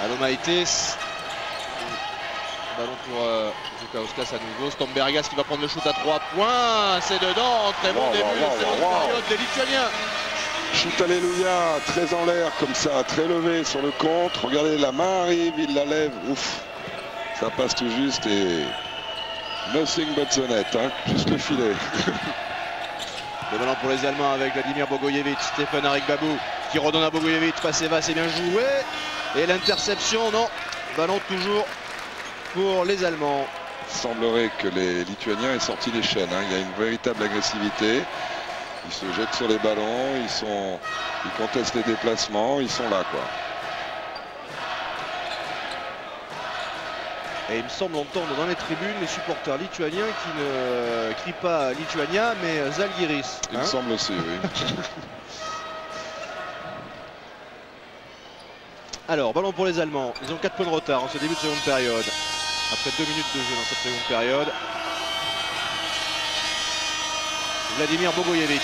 Adomaitis. Ballon pour Zoukauskas à nouveau. Stambergas qui va prendre le shoot à 3 points. C'est dedans. Très bon début de seconde période des Lituaniens. Shoot alléluia, très en l'air comme ça, très levé sur le contre. Regardez, la main arrive, il la lève. Ouf, ça passe tout juste et nothing but the net, hein, juste le filet. Le ballon pour les Allemands avec Vladimir Bogojevic, Stefan-Erik Babou qui redonne à Bogojevic. Passé va, c'est bien joué. Et l'interception, non. Ballon toujours pour les Allemands. Il semblerait que les Lituaniens aient sorti les chaînes. Hein. Il y a une véritable agressivité. Ils se jettent sur les ballons, ils contestent les déplacements, ils sont là quoi. Et il me semble entendre dans les tribunes les supporters lituaniens qui ne crient pas Lituania mais Žalgiris. Il me semble aussi, oui. Alors, ballon pour les Allemands. Ils ont 4 points de retard en ce début de seconde période. Après 2 minutes de jeu dans cette seconde période. Vladimir Bogojevic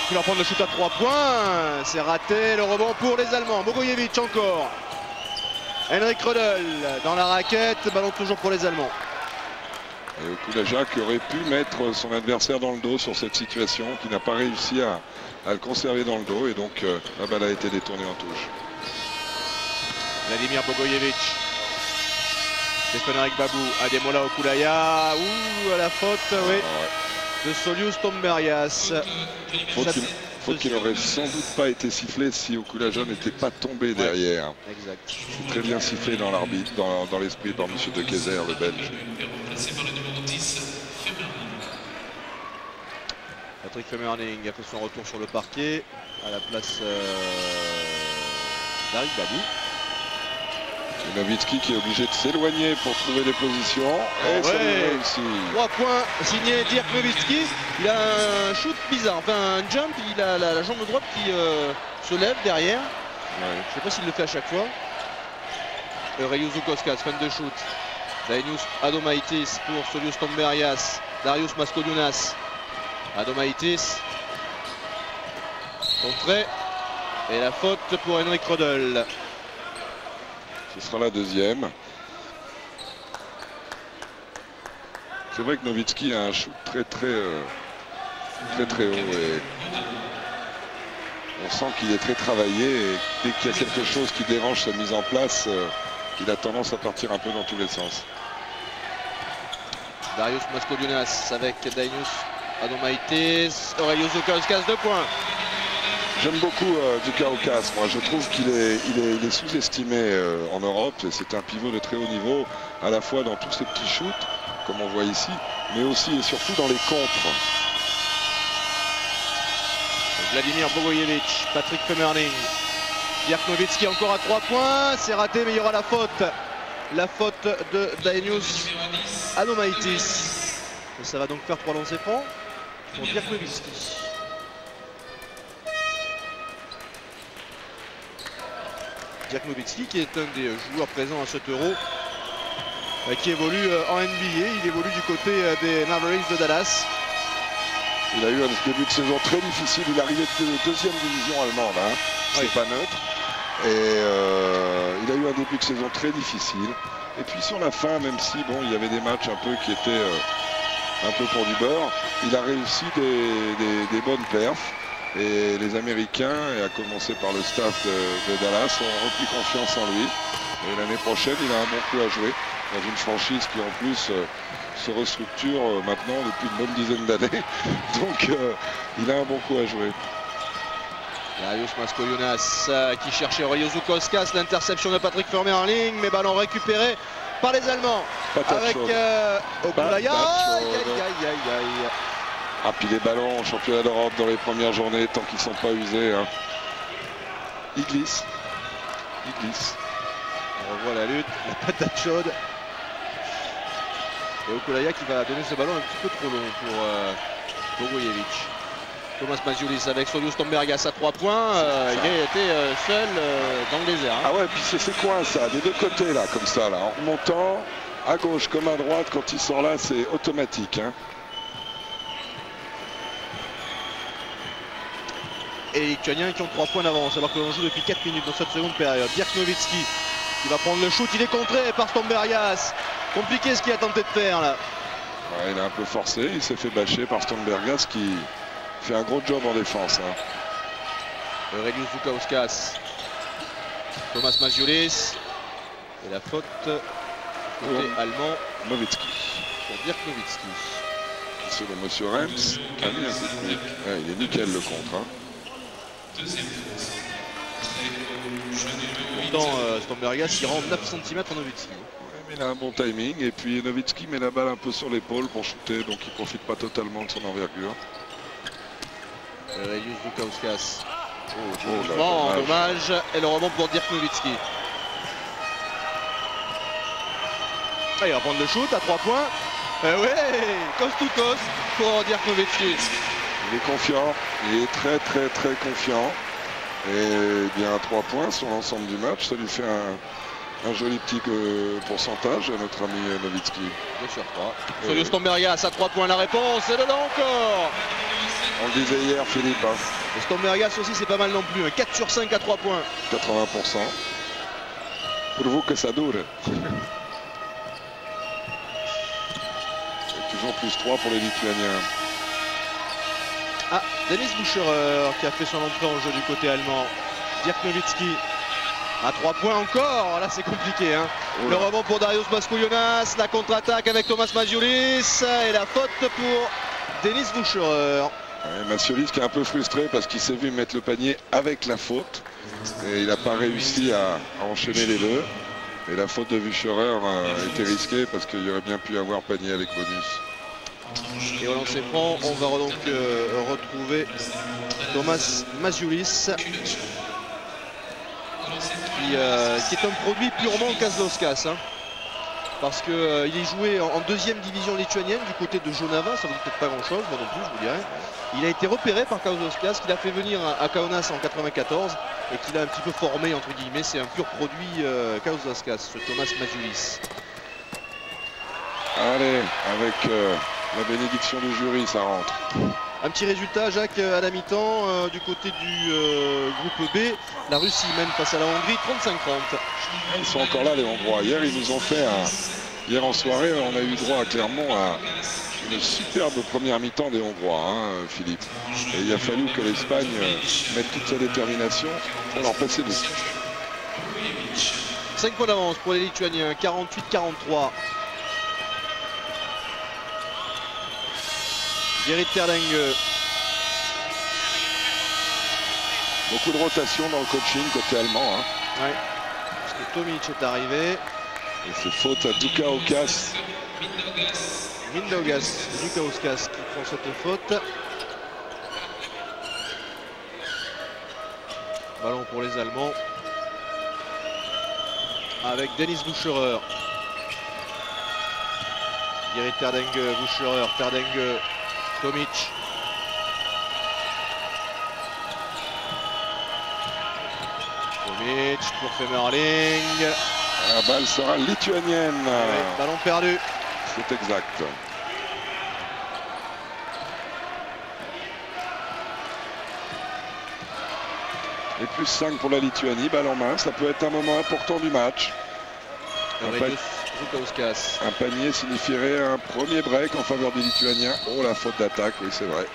qui va prendre le shoot à 3 points. C'est raté. Le rebond pour les Allemands. Bogojevic encore. Henrik Rödl dans la raquette. Ballon toujours pour les Allemands. Et Okulaya qui aurait pu mettre son adversaire dans le dos sur cette situation, qui n'a pas réussi à le conserver dans le dos. Et donc la balle a été détournée en touche. Vladimir Bogojevic. Stefan-Erik Babou, Ademola Okulaya, ouh, à la faute, oui, de Saulius Stomberias. Faute qu'il n'aurait sans doute pas été sifflé si Okulaya n'était pas tombé derrière. Exact. C'est très bien sifflé dans l'arbitre, dans l'esprit par M. De Keyser, le Belge. Patrick Femerling a fait son retour sur le parquet à la place d'Erik Babou. Nowitzki qui est obligé de s'éloigner pour trouver des positions. Et ça réussit. 3 points signés Dirk Nowitzki. Il a un shoot bizarre, enfin un jump, il a la jambe droite qui se lève derrière. Ouais. Je ne sais pas s'il le fait à chaque fois. Aurelius Zoukauskas, fan de shoot. Dainius Adomaitis pour Saulius Stomberias. Darius Maskoliūnas. Adomaitis. Contré. Et la faute pour Henrik Rödl. Ce sera la deuxième. C'est vrai que Nowitzki a un shoot très haut. Et On sent qu'il est très travaillé et dès qu'il y a quelque chose qui dérange sa mise en place, il a tendance à partir un peu dans tous les sens. Darius Maskolionas avec Dainius Adomaitis, Aurelius Zoukauskas, 2 points. J'aime beaucoup Zoukauskas, moi je trouve qu'il est sous-estimé en Europe. C'est un pivot de très haut niveau, à la fois dans tous ses petits shoots, comme on voit ici, mais aussi et surtout dans les contres. Vladimir Bogojevic, Patrick Femerling, Dirk Nowitzki encore à 3 points, c'est raté mais il y aura la faute. La faute de Dainius Adomaitis. Et ça va donc faire 3 lancers francs pour Dirk Nowitzki. Dirk Nowitzki qui est un des joueurs présents à cet Euro, qui évolue en NBA, il évolue du côté des Mavericks de Dallas. Il a eu un début de saison très difficile, il est arrivé de deuxième division allemande, hein. C'est Oui. pas neutre. Et il a eu un début de saison très difficile. Et puis sur la fin, même si bon, il y avait des matchs un peu qui étaient un peu pour du beurre, il a réussi des bonnes perfs. Et les Américains, et à commencer par le staff de Dallas, ont repris confiance en lui. Et l'année prochaine, il a un bon coup à jouer dans une franchise qui en plus se restructure maintenant depuis une bonne dizaine d'années. Donc il a un bon coup à jouer. Darius Maskolionas qui cherchait Aurelius Zoukauskas, l'interception de Patrick Femerling, mais ballon récupéré par les Allemands. Patate Avec chaude. Okulaya. Patate chaude. Aïe, aïe, aïe, aïe. Ah, puis les ballons au championnat d'Europe dans les premières journées, tant qu'ils ne sont pas usés, hein. Ils glissent. Ils glissent. On revoit la lutte, la patate chaude. Et Okulaya qui va donner ce ballon un petit peu trop long pour Bogojevic. Thomas Maziulis avec Solius Tombergas à 3 points. Il a été seul dans le désert. Hein. Ah ouais, puis c'est quoi ça? Des deux côtés là, comme ça, là, en remontant à gauche comme à droite, quand il sort là, c'est automatique, hein. Et les Lituaniens qui ont 3 points d'avance alors que l'on joue depuis 4 minutes dans cette seconde période. Dirk Nowitzki qui va prendre le shoot, il est contré par Stombergas. Compliqué ce qu'il a tenté de faire là. Ouais, il a un peu forcé, il s'est fait bâcher par Stombergas qui fait un gros job en défense, hein. Aurelius Zoukauskas, Thomas Maziulis et la faute côté allemand Nowitzki. pour Dirk Nowitzki. C'est le monsieur Rems qui a mis un coup de pied. Ouais, il est nickel le contre, hein. Pourtant Stombergas il rend 9 cm en Nowitzki. Ouais, mais il a un bon timing et puis Nowitzki met la balle un peu sur l'épaule pour shooter, donc il profite pas totalement de son envergure. Aurelius Zoukauskas. Oh, là, dommage. Et le rebond pour Dirk Nowitzki. Ah, il va prendre le shoot à 3 points. Ouais, coast to coast pour Dirk Nowitzki. Il est confiant, il est très confiant. Et bien 3 points sur l'ensemble du match, ça lui fait un joli petit pourcentage à notre ami Nowitzki. 2 sur 3. Solius Tombergas à 3 points la réponse. Et dedans encore. On le disait hier, Philippe, hein, Et Stombergas aussi c'est pas mal non plus. 4 sur 5 à 3 points. 80%. Pour vous que ça dure. C'est toujours plus 3 pour les Lituaniens. Ah, Dennis Bucherer qui a fait son entrée en jeu du côté allemand. Dirk Nowitzki à 3 points encore. Là c'est compliqué, hein. Le rebond pour Darius Maskolionas. La contre-attaque avec Thomas Maziulis. Et la faute pour Dennis Bucherer. Ouais, Maziulis qui est un peu frustré parce qu'il s'est vu mettre le panier avec la faute. Et il n'a pas réussi à enchaîner les deux. Et la faute de Bucherer a été risquée parce qu'il aurait bien pu avoir panier avec bonus. Et au lancer franc, on va donc retrouver Thomas Maziulis qui est un produit purement Kazlauskas, hein, parce qu'il est joué en deuxième division lituanienne du côté de Jonava, ça vous dit peut-être pas grand chose, moi non plus je vous dirais. Il a été repéré par Kazlauskas, qu'il a fait venir à Kaunas en 94 et qu'il a un petit peu formé entre guillemets, c'est un pur produit Kazlauskas, ce Thomas Maziulis. Allez, avec la bénédiction du jury, ça rentre. Un petit résultat, Jacques, à la mi-temps, du côté du groupe B. La Russie mène face à la Hongrie, 35-30. Ils sont encore là, les Hongrois. Hier, ils nous ont fait hier en soirée, on a eu droit à Clermont une superbe première mi-temps des Hongrois, hein, Philippe. Et il a fallu que l'Espagne mette toute sa détermination pour leur passer dessus. 5 points d'avance pour les Lituaniens, 48-43. Gerrit Terdengue. Beaucoup de rotation dans le coaching côté allemand. Hein. Ouais. Parce que Tomic est arrivé. Et c'est faute à Dukauskas. Mindaugas, Dukauskas qui prend cette faute. Ballon pour les Allemands. Avec Dennis Bucherer. Gerrit Terdengue, Bucherer, Terdengue, Tomic. Tomic pour Femerling. La balle sera lituanienne. Ouais, ballon perdu. C'est exact. Et plus 5 pour la Lituanie, balle en main, ça peut être un moment important du match. Un panier signifierait un premier break en faveur des Lituaniens. Oh, la faute d'attaque, oui c'est vrai.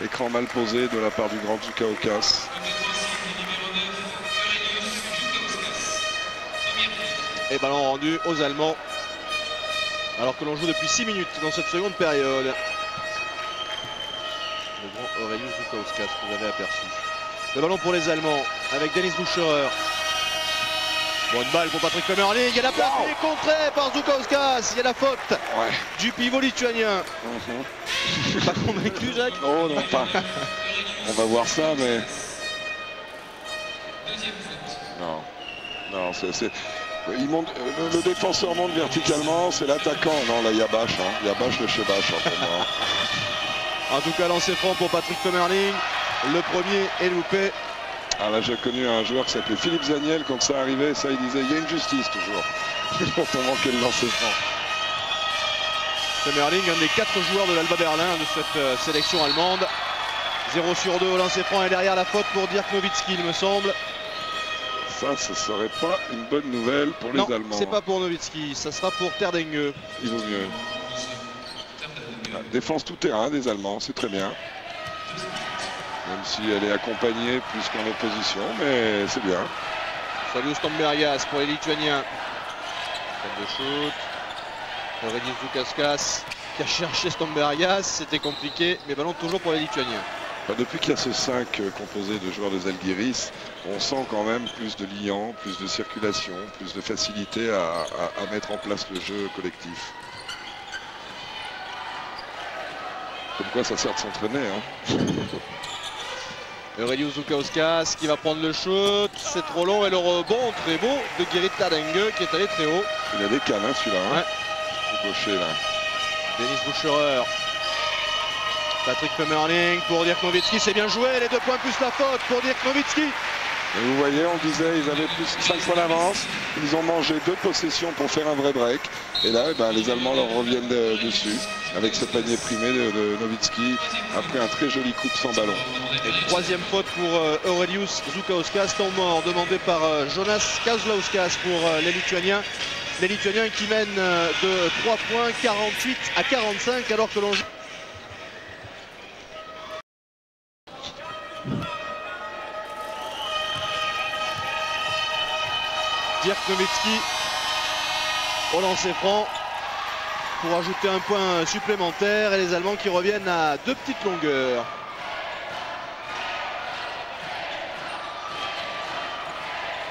Écran mal posé de la part du grand Dukauskas. Et ballon rendu aux Allemands. Alors que l'on joue depuis 6 minutes dans cette seconde période. Le grand Aurelius Dukauskas que vous avez aperçu. Le ballon pour les Allemands avec Dennis Bucherer. Bonne balle pour Patrick Femerling. Il y a la place, il est contré par Dukauskas. Il y a la faute du pivot lituanien. Pas convaincu, Jacques? Oh non, pas. On va voir ça, mais... Non. Non, c'est... Il monte, le défenseur monte verticalement, c'est l'attaquant. Non, là, il y a Bâche. Hein. Il y a Bâche de chez Bâche, hein, pour moi. En tout cas, lancer franc pour Patrick Femerling. Le premier est loupé. Ah là, j'ai connu un joueur qui s'appelait Philippe Zaniel. Quand ça arrivait, ça, il disait il y a une justice toujours. Quand on manquait le lancer franc. Femerling, un des 4 joueurs de l'Alba Berlin de cette sélection allemande. 0 sur 2 au lancer franc et derrière la faute pour Dirk Nowitzki, il me semble. Ça, ce serait pas une bonne nouvelle pour les Allemands. Non, c'est pas pour Nowitzki, ça sera pour Terdengue. Il vaut mieux. Défense tout terrain des Allemands, c'est très bien. Même si elle est accompagnée plus qu'en opposition, mais c'est bien. Salut Stombergas pour les Lituaniens. De shoot. Aurelius Dukauskas qui a cherché Stombergas, c'était compliqué, mais ballon toujours pour les Lituaniens. Depuis qu'il y a ce 5 composé de joueurs de Zalgiris, on sent quand même plus de liant, plus de circulation, plus de facilité à mettre en place le jeu collectif. Comme quoi ça sert de s'entraîner. Hein. Aurelius Dukauskas qui va prendre le shoot, c'est trop long et le rebond très beau de Gerrit Terdengue qui est allé très haut. Il a des cannes hein, celui-là. Hein. Ouais. Le gaucher là. Dennis Bucherer. Patrick Femerling pour Dirk Nowitzki, c'est bien joué, les 2 points plus la faute pour Dirk Nowitzki. Et vous voyez, on disait ils avaient plus 5 points d'avance, ils ont mangé 2 possessions pour faire un vrai break. Et là, eh ben, les Allemands leur reviennent dessus avec ce panier primé de Nowitzki après un très joli coup de sans ballon. Et 3e faute pour Aurelius Dukauskas, temps mort demandé par Jonas Kazlauskas pour les Lituaniens. Les Lituaniens qui mènent de 3 points, 48-45 alors que l'on joue. Dirk Nowitzki au lancer franc pour ajouter un point supplémentaire et les Allemands qui reviennent à 2 petites longueurs.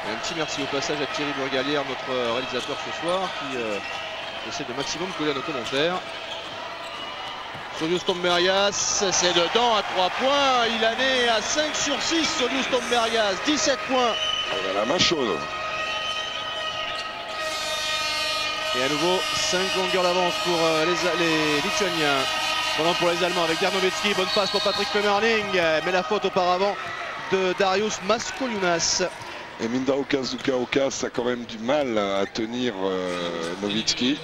Et un petit merci au passage à Thierry Burgalière, notre réalisateur ce soir, qui essaie de maximum coller à nos commentaires. Solius Stombergas, c'est dedans à 3 points. Il en est à 5 sur 6, Solius Stombergas, 17 points. On a la main chaude. Et à nouveau 5 longueurs d'avance pour les Lituaniens. Pendant pour les Allemands avec Dirk Nowitzki, bonne passe pour Patrick Femerling, mais la faute auparavant de Darius Maskoliunas. Et Mindaugas Dukauskas a quand même du mal à tenir Nowitzki.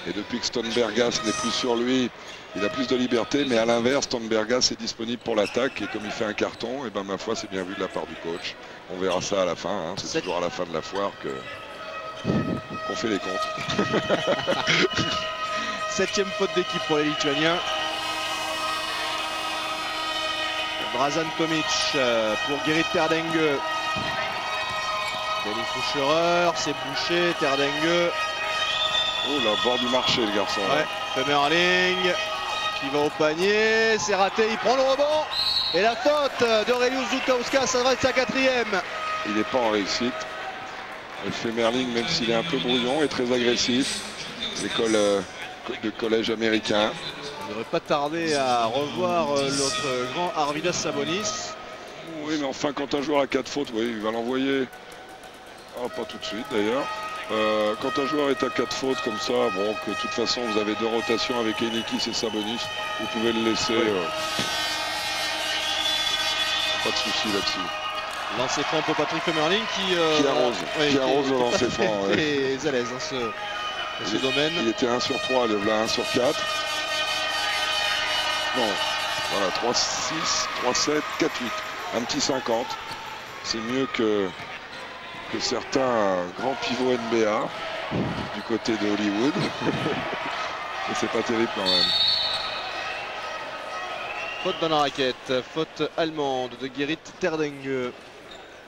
Et depuis que Stombergas n'est plus sur lui, il a plus de liberté. Mais à l'inverse, Stombergas est disponible pour l'attaque. Et comme il fait un carton, et ben ma foi, c'est bien vu de la part du coach. On verra ça à la fin. Hein. C'est toujours à la fin de la foire qu'on fait les comptes. 7e faute d'équipe pour les Lituaniens. Dražan Tomic pour Gerrit Terdenge. Denis Foucherer, c'est bouché, Terdenge. Oh là, bord du marché le garçon. Ouais, Femerling qui va au panier, c'est raté, il prend le rebond. Et la faute d'Aurelius Žukauskas, ça va être sa 4e. Il n'est pas en réussite. Femerling, même s'il est un peu brouillon, est très agressif. L'école de collège américain. On ne devrait pas tarder à revoir notre grand Arvydas Sabonis. Oui, mais enfin, quand un joueur a 4 fautes, oui, il va l'envoyer. Oh, pas tout de suite d'ailleurs. Quand un joueur est à 4 fautes comme ça, bon, que de toute façon vous avez 2 rotations avec Enekis et Sabonis, vous pouvez le laisser. Pas de souci là-dessus. Lancer franc pour Patrick Femerling qui arrose au lancer franc. Et à l'aise dans ce domaine. Il était 1 sur 3, le là 1 sur 4. Non, voilà, 3-6, 3-7, 4-8. Un petit 50. C'est mieux que certains grands pivots NBA du côté de Hollywood. Et c'est pas terrible quand même. Faute dans la raquette, faute allemande de Gerrit Terdenge,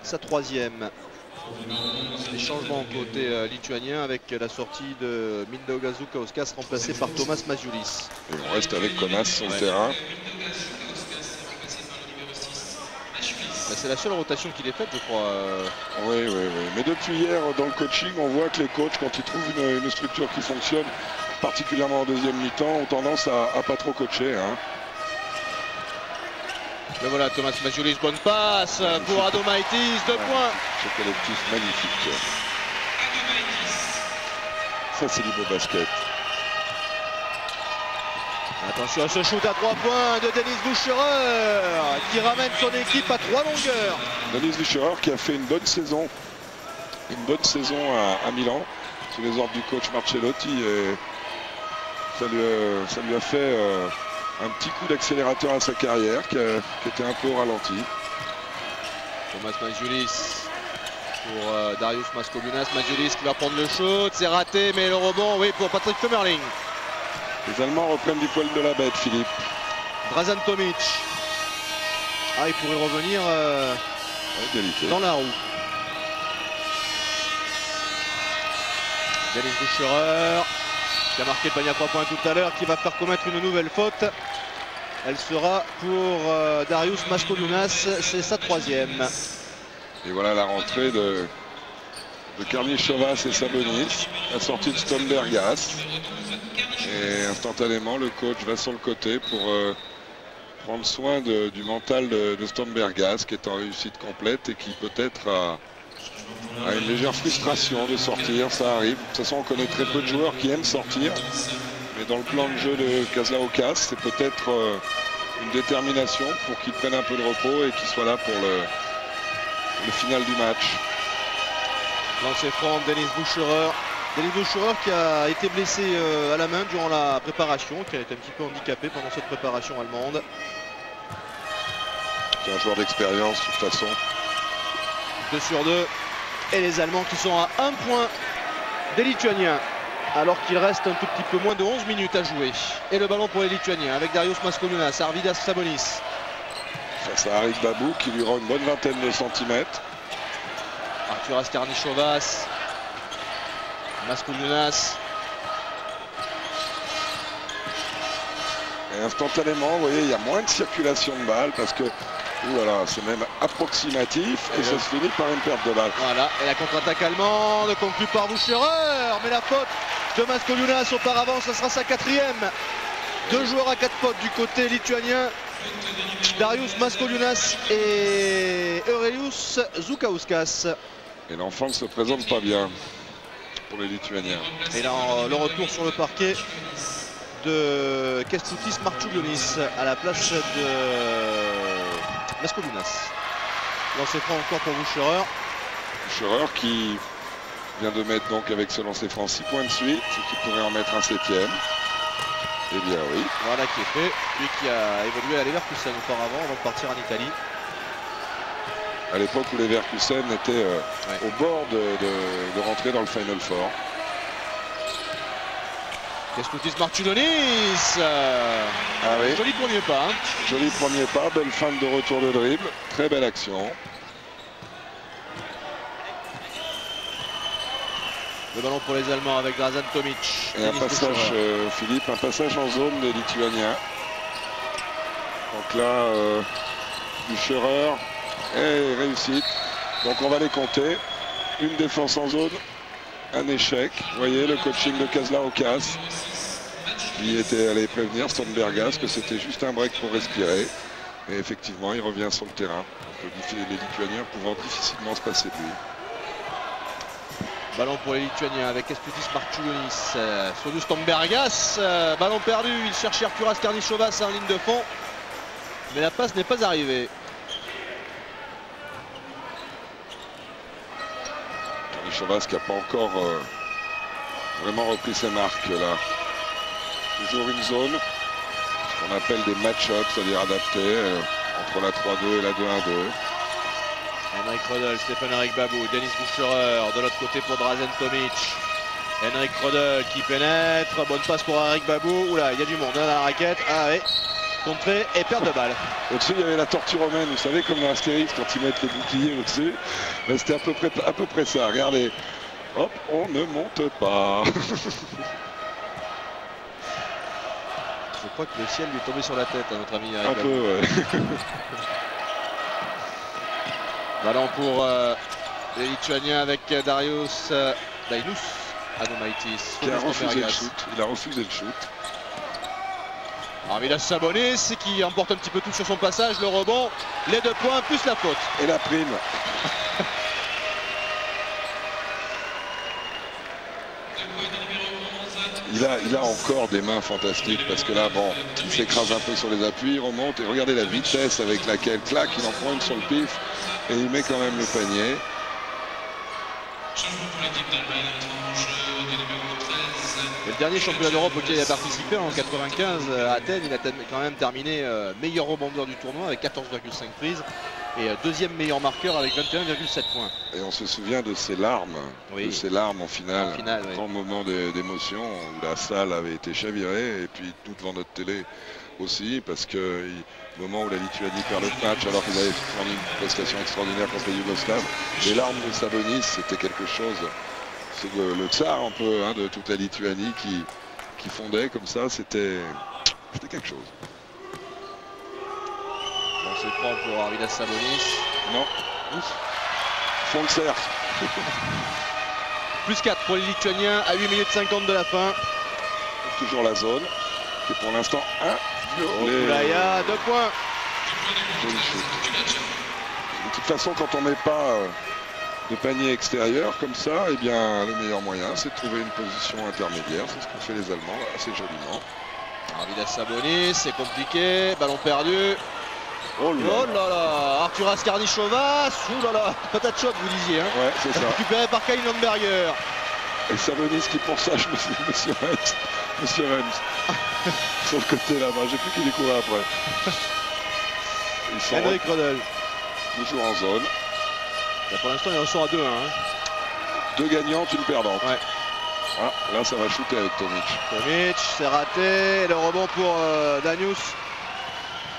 sa 3e. Des changements côté lituanien avec la sortie de Mindaugas Žukauskas remplacé par Tomas Mažiulis. Et on reste avec Konas sur le terrain. C'est la seule rotation qu'il ait faite, je crois. Oui. Mais depuis hier, dans le coaching, on voit que les coachs, quand ils trouvent une structure qui fonctionne, particulièrement en deuxième mi-temps, ont tendance à pas trop coacher. Hein. Mais voilà, Tomas Mažiulis, bonne passe pour Adomaitis, 2 points. Ce collectif magnifique. Ça, c'est du beau basket. Attention à ce shoot à 3 points de Denis Foucherer qui ramène son équipe à 3 longueurs. Denis Foucherer qui a fait une bonne saison à Milan sous les ordres du coach Marcellotti, et ça lui a fait un petit coup d'accélérateur à sa carrière qui était un peu au ralenti. Tomas Mažiulis pour Darius Maskoliūnas. Mažiulis qui va prendre le shoot, c'est raté, mais le rebond, oui, pour Patrick Femerling. Les Allemands reprennent du poil de la bête, Philippe. Dražan Tomic. Ah, il pourrait revenir dans la roue. Denis Foucherer qui a marqué le panier à 3 points tout à l'heure, qui va faire commettre une nouvelle faute. Elle sera pour Darius Maskoliūnas, c'est sa 3e. Et voilà la rentrée de Karnišovas et Sabonis, la sortie de Stombergas. Et instantanément, le coach va sur le côté pour prendre soin du mental de Stombergas, qui est en réussite complète et qui peut-être a une légère frustration de sortir. Ça arrive. De toute façon, on connaît très peu de joueurs qui aiment sortir. Mais dans le plan de jeu de Kazlaokas, c'est peut-être une détermination pour qu'il prenne un peu de repos et qu'il soit là pour le final du match. Lancé franc, Denis Foucherer. Denis Foucherer qui a été blessé à la main durant la préparation, qui a été un petit peu handicapé pendant cette préparation allemande. C'est un joueur d'expérience de toute façon. 2 sur 2. Et les Allemands qui sont à 1 point des Lituaniens, alors qu'il reste un tout petit peu moins de 11 minutes à jouer. Et le ballon pour les Lituaniens avec Darius Maskoliūnas, Arvydas Sabonis. Face à Arik Babou qui lui rend une bonne vingtaine de centimètres. Arturas Karnišovas, Maskoliūnas. Et instantanément, vous voyez, il y a moins de circulation de balles parce que c'est même approximatif et ça se finit par une perte de balle. Voilà, et la contre-attaque allemande conclue par Foucherer, mais la faute de Maskoliūnas auparavant, ça sera sa 4e. 2 joueurs à 4 fautes du côté lituanien, Darius Maskoliūnas et Aurelius Žukauskas. Et l'enfant ne se présente pas bien pour les Lituaniens. Et là, le retour sur le parquet de Kęstutis Marčiulionis à la place de Maskoliūnas. Lancer franc encore pour Foucherer. Foucherer qui vient de mettre donc avec ce lancer franc 6 points de suite, qui pourrait en mettre un 7e. Eh bien oui. Voilà qui est fait. Lui qui a évolué à Leverkusen auparavant avant de partir en Italie. À l'époque où Leverkusen était au bord de rentrer dans le Final Four. Kęstutis Marčiulionis. Ah oui. Joli premier pas. Hein. Joli premier pas, belle feinte de retour de dribble, très belle action. Le ballon pour les Allemands avec Dražen Tomic. Et un passage, Philippe, un passage en zone des Lituaniens. Donc là, Bucherer et réussite. Donc on va les compter. Une défense en zone, un échec. Vous voyez le coaching de Kazlaokas qui était allé prévenir Stombergas que c'était juste un break pour respirer. Et effectivement, il revient sur le terrain. Donc, les Lituaniens pouvant difficilement se passer de lui. Ballon pour les Lituaniens avec Kęstutis Marčiulionis. Saulius Stombergas. Ballon perdu. Il cherche Arturas Karnišovas en ligne de fond. Mais la passe n'est pas arrivée. Karnišovas qui n'a pas encore vraiment repris ses marques là. Toujours une zone, ce qu'on appelle des match-ups, c'est-à-dire adaptés entre la 3-2 et la 2-1-2. Henrik Rödl, Stefan-Erik Babou, Denis Bucherer de l'autre côté pour Dražen Tomic. Henrik Rödl qui pénètre, bonne passe pour Henrik Babou. Oula, il y a du monde dans la raquette. Ah oui, contré et perte de balle. Au-dessus, il y avait la tortue romaine, vous savez, comme dans Astérix quand ils mettent les boucliers au-dessus. C'était à peu près ça. Regardez, hop, on ne monte pas. Je crois que le ciel lui est tombé sur la tête à notre ami Henrik Un Babou. peu, ouais. Ballon pour les Lituaniens avec Darius Dainus Adomaitis. Qui a refusé le shoot. Il a refusé le shoot. Arvydas Sabonis qui emporte un petit peu tout sur son passage. Le rebond, les 2 points plus la faute. Et la prime. Il a encore des mains fantastiques parce que là, bon, il s'écrase un peu sur les appuis, il remonte et regardez la vitesse avec laquelle, clac, il en prend une sur le pif et il met quand même le panier. Et le dernier championnat d'Europe auquel il a participé en 95 à Athènes, il a quand même terminé meilleur rebondeur du tournoi avec 14,5 prises et deuxième meilleur marqueur avec 21,7 points. Et on se souvient de ses larmes, oui. De ses larmes en finale, oui. Grand moment d'émotion où la salle avait été chavirée et puis tout devant notre télé aussi parce que au moment où la Lituanie perd le match alors qu'ils avaient fourni une prestation extraordinaire contre les Yougoslaves, les larmes de Sabonis c'était quelque chose. C'est le tsar un peu hein, de toute la Lituanie qui fondait comme ça, c'était quelque chose. On se prend pour Arvydas Sabonis. Non. Fond de cercle. Plus 4 pour les Lituaniens à 8 minutes 50 de la fin. Toujours la zone qui est pour l'instant 1. Okulaya, 2 points. De toute façon, quand on met pas de panier extérieur comme ça, eh bien le meilleur moyen c'est de trouver une position intermédiaire. C'est ce qu'ont fait les Allemands là, assez joliment. Arvydas Sabonis, c'est compliqué. Ballon perdu. Oh là là, Arturas Karnišovas, ouh là là, patate chaude vous disiez. Hein. Ouais, c'est ça. Récupéré par Kyle Lundberger. Et Sabonis qui pour ça, je me suis dit, Monsieur Rems. Sur le côté là-bas, j'ai plus qu'il est couru après. Henrik Rödl. Toujours en zone. Là, pour l'instant, il en sort à 2-1. Hein. 2 gagnantes, une perdante. Ouais. Ah, là, ça va shooter avec Tomic. Tomic, c'est raté. Le rebond pour Danius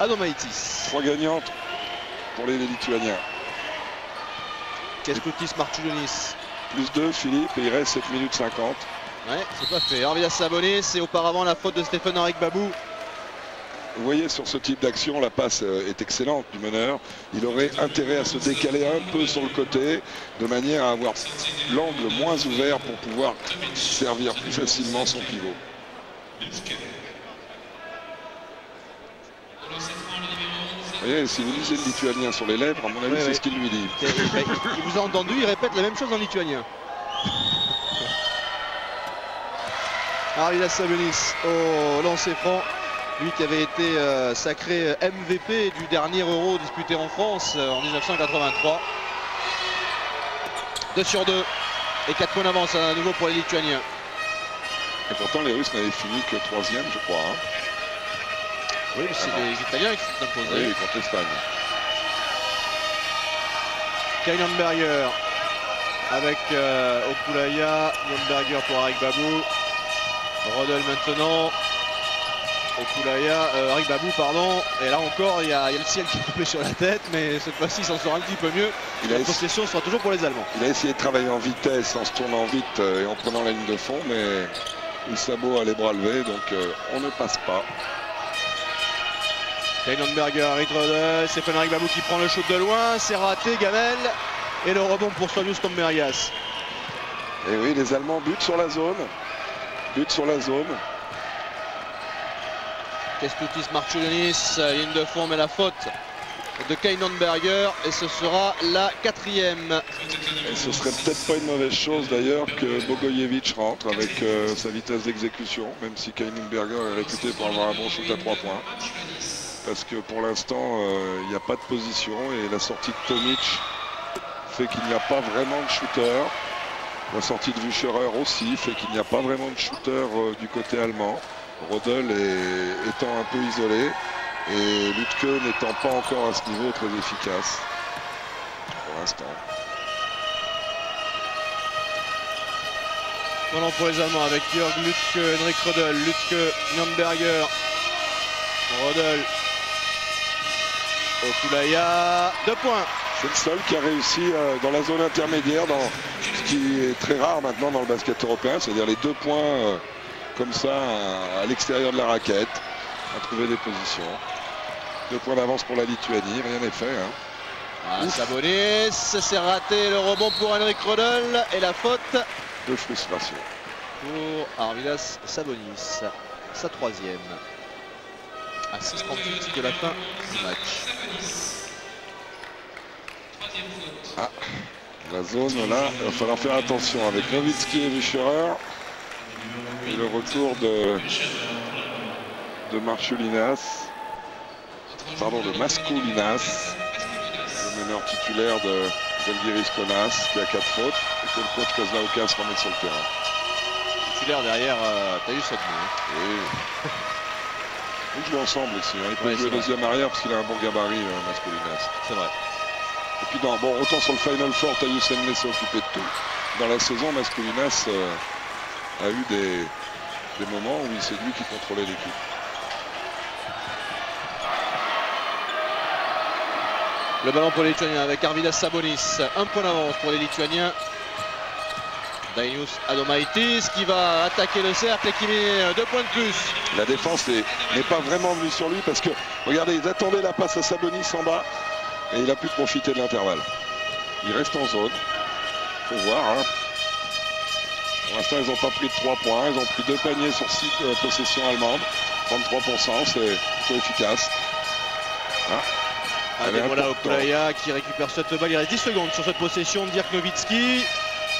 Adomaitis. 3 gagnantes pour les Lituaniens. Kęstutis Marčiulionis. Plus 2, Philippe, et il reste 7 minutes 50. Ouais, c'est pas fait. Arvydas Sabonis et auparavant la faute de Stefan-Erik Babou. Vous voyez, sur ce type d'action, la passe est excellente du meneur. Il aurait intérêt à se décaler un peu sur le côté, de manière à avoir l'angle moins ouvert pour pouvoir servir plus facilement son pivot. Vous voyez, si vous lisez le lituanien sur les lèvres, à mon avis, c'est ce qu'il lui dit. Il vous a entendu, il répète la même chose en lituanien. Arvydas Sabonis au lancer franc. Lui qui avait été sacré MVP du dernier Euro disputé en France en 1983. 2 sur 2 et 4 points d'avance à nouveau pour les Lituaniens. Et pourtant les Russes n'avaient fini que 3e, je crois. Hein. Oui, mais c'est les Italiens qui sont imposés. Oui, contre l'Espagne. Kyle Lundberger avec Okulaya. Lundberger pour Henrik Babou. Rodel maintenant. Okulaya, Arik Babou, pardon. Et là encore, il y a le ciel qui est tombé sur la tête, mais cette fois-ci, il s'en sort un petit peu mieux. La possession sera toujours pour les Allemands. Il a essayé de travailler en vitesse, en se tournant vite et en prenant la ligne de fond, mais le sabot a les bras levés, donc on ne passe pas. Kleinenberger, Arik Rodel, Stéphane Arik Babou qui prend le shoot de loin, c'est raté, Gamel. Et le rebond pour Solius Stombergas. Et oui, les Allemands butent sur la zone. Butent sur la zone. Kęstutis Marčiulionis, ligne de fond, mais la faute de Kleinenberger. Et ce sera la 4e. Et ce serait peut-être pas une mauvaise chose d'ailleurs que Bogojevic rentre avec sa vitesse d'exécution, même si Kleinenberger est réputé pour avoir un bon shoot à 3 points. Parce que pour l'instant, il n'y a pas de position et la sortie de Tomic fait qu'il n'y a pas vraiment de shooter. La sortie de Wucherer aussi fait qu'il n'y a pas vraiment de shooter du côté allemand. Rodel étant un peu isolé et Lütke n'étant pas encore à ce niveau très efficace pour l'instant. Voilà pour les Allemands avec Jörg Lütke, Henrik Rodel, Lütke, Kleinenberger, Rodel, Okulaya, 2 points. C'est le seul qui a réussi dans la zone intermédiaire, dans ce qui est très rare maintenant dans le basket européen, c'est-à-dire les 2 points comme ça à l'extérieur de la raquette, à trouver des positions. 2 points d'avance pour la Lituanie, rien n'est fait. Hein. Sabonis, c'est raté, le rebond pour Henrik Rodel et la faute de frustration pour Arvydas Sabonis, sa 3e. À 6:38 de la fin du match. Ah, la zone là, il va falloir faire attention avec Nowitzki et Wucherer. Et le retour de Marčiulinas, pardon, de Maskulinas, le meneur titulaire de Žalgiris Kaunas, qui a 4 fautes, et que le coach Kazlaokas se remet sur le terrain. Titulaire derrière Tyus Sotny. Oui. Ils jouent ensemble aussi, hein. Il peut jouer deuxième arrière parce qu'il a un bon gabarit, Maskulinas. C'est vrai. Et puis bon, autant sur le Final Four, Tyus Sotny s'est occupé de tout. Dans la saison, Maskulinas a eu des moments où c'est lui qui contrôlait l'équipe. Le ballon pour les Lituaniens avec Arvydas Sabonis. 1 point d'avance pour les Lituaniens. Dainius Adomaitis qui va attaquer le cercle et qui met 2 points de plus. La défense n'est pas vraiment venue sur lui parce que, regardez, ils attendaient la passe à Sabonis en bas et il a pu profiter de l'intervalle. Il reste en zone. Faut voir, hein. Pour l'instant, ils n'ont pas pris de 3 points. Ils ont pris 2 paniers sur 6 possessions allemandes. 33%, c'est plutôt efficace. Hein. Allez, voilà Okulaya qui récupère cette balle. Il reste 10 secondes sur cette possession de Dirk Nowitzki.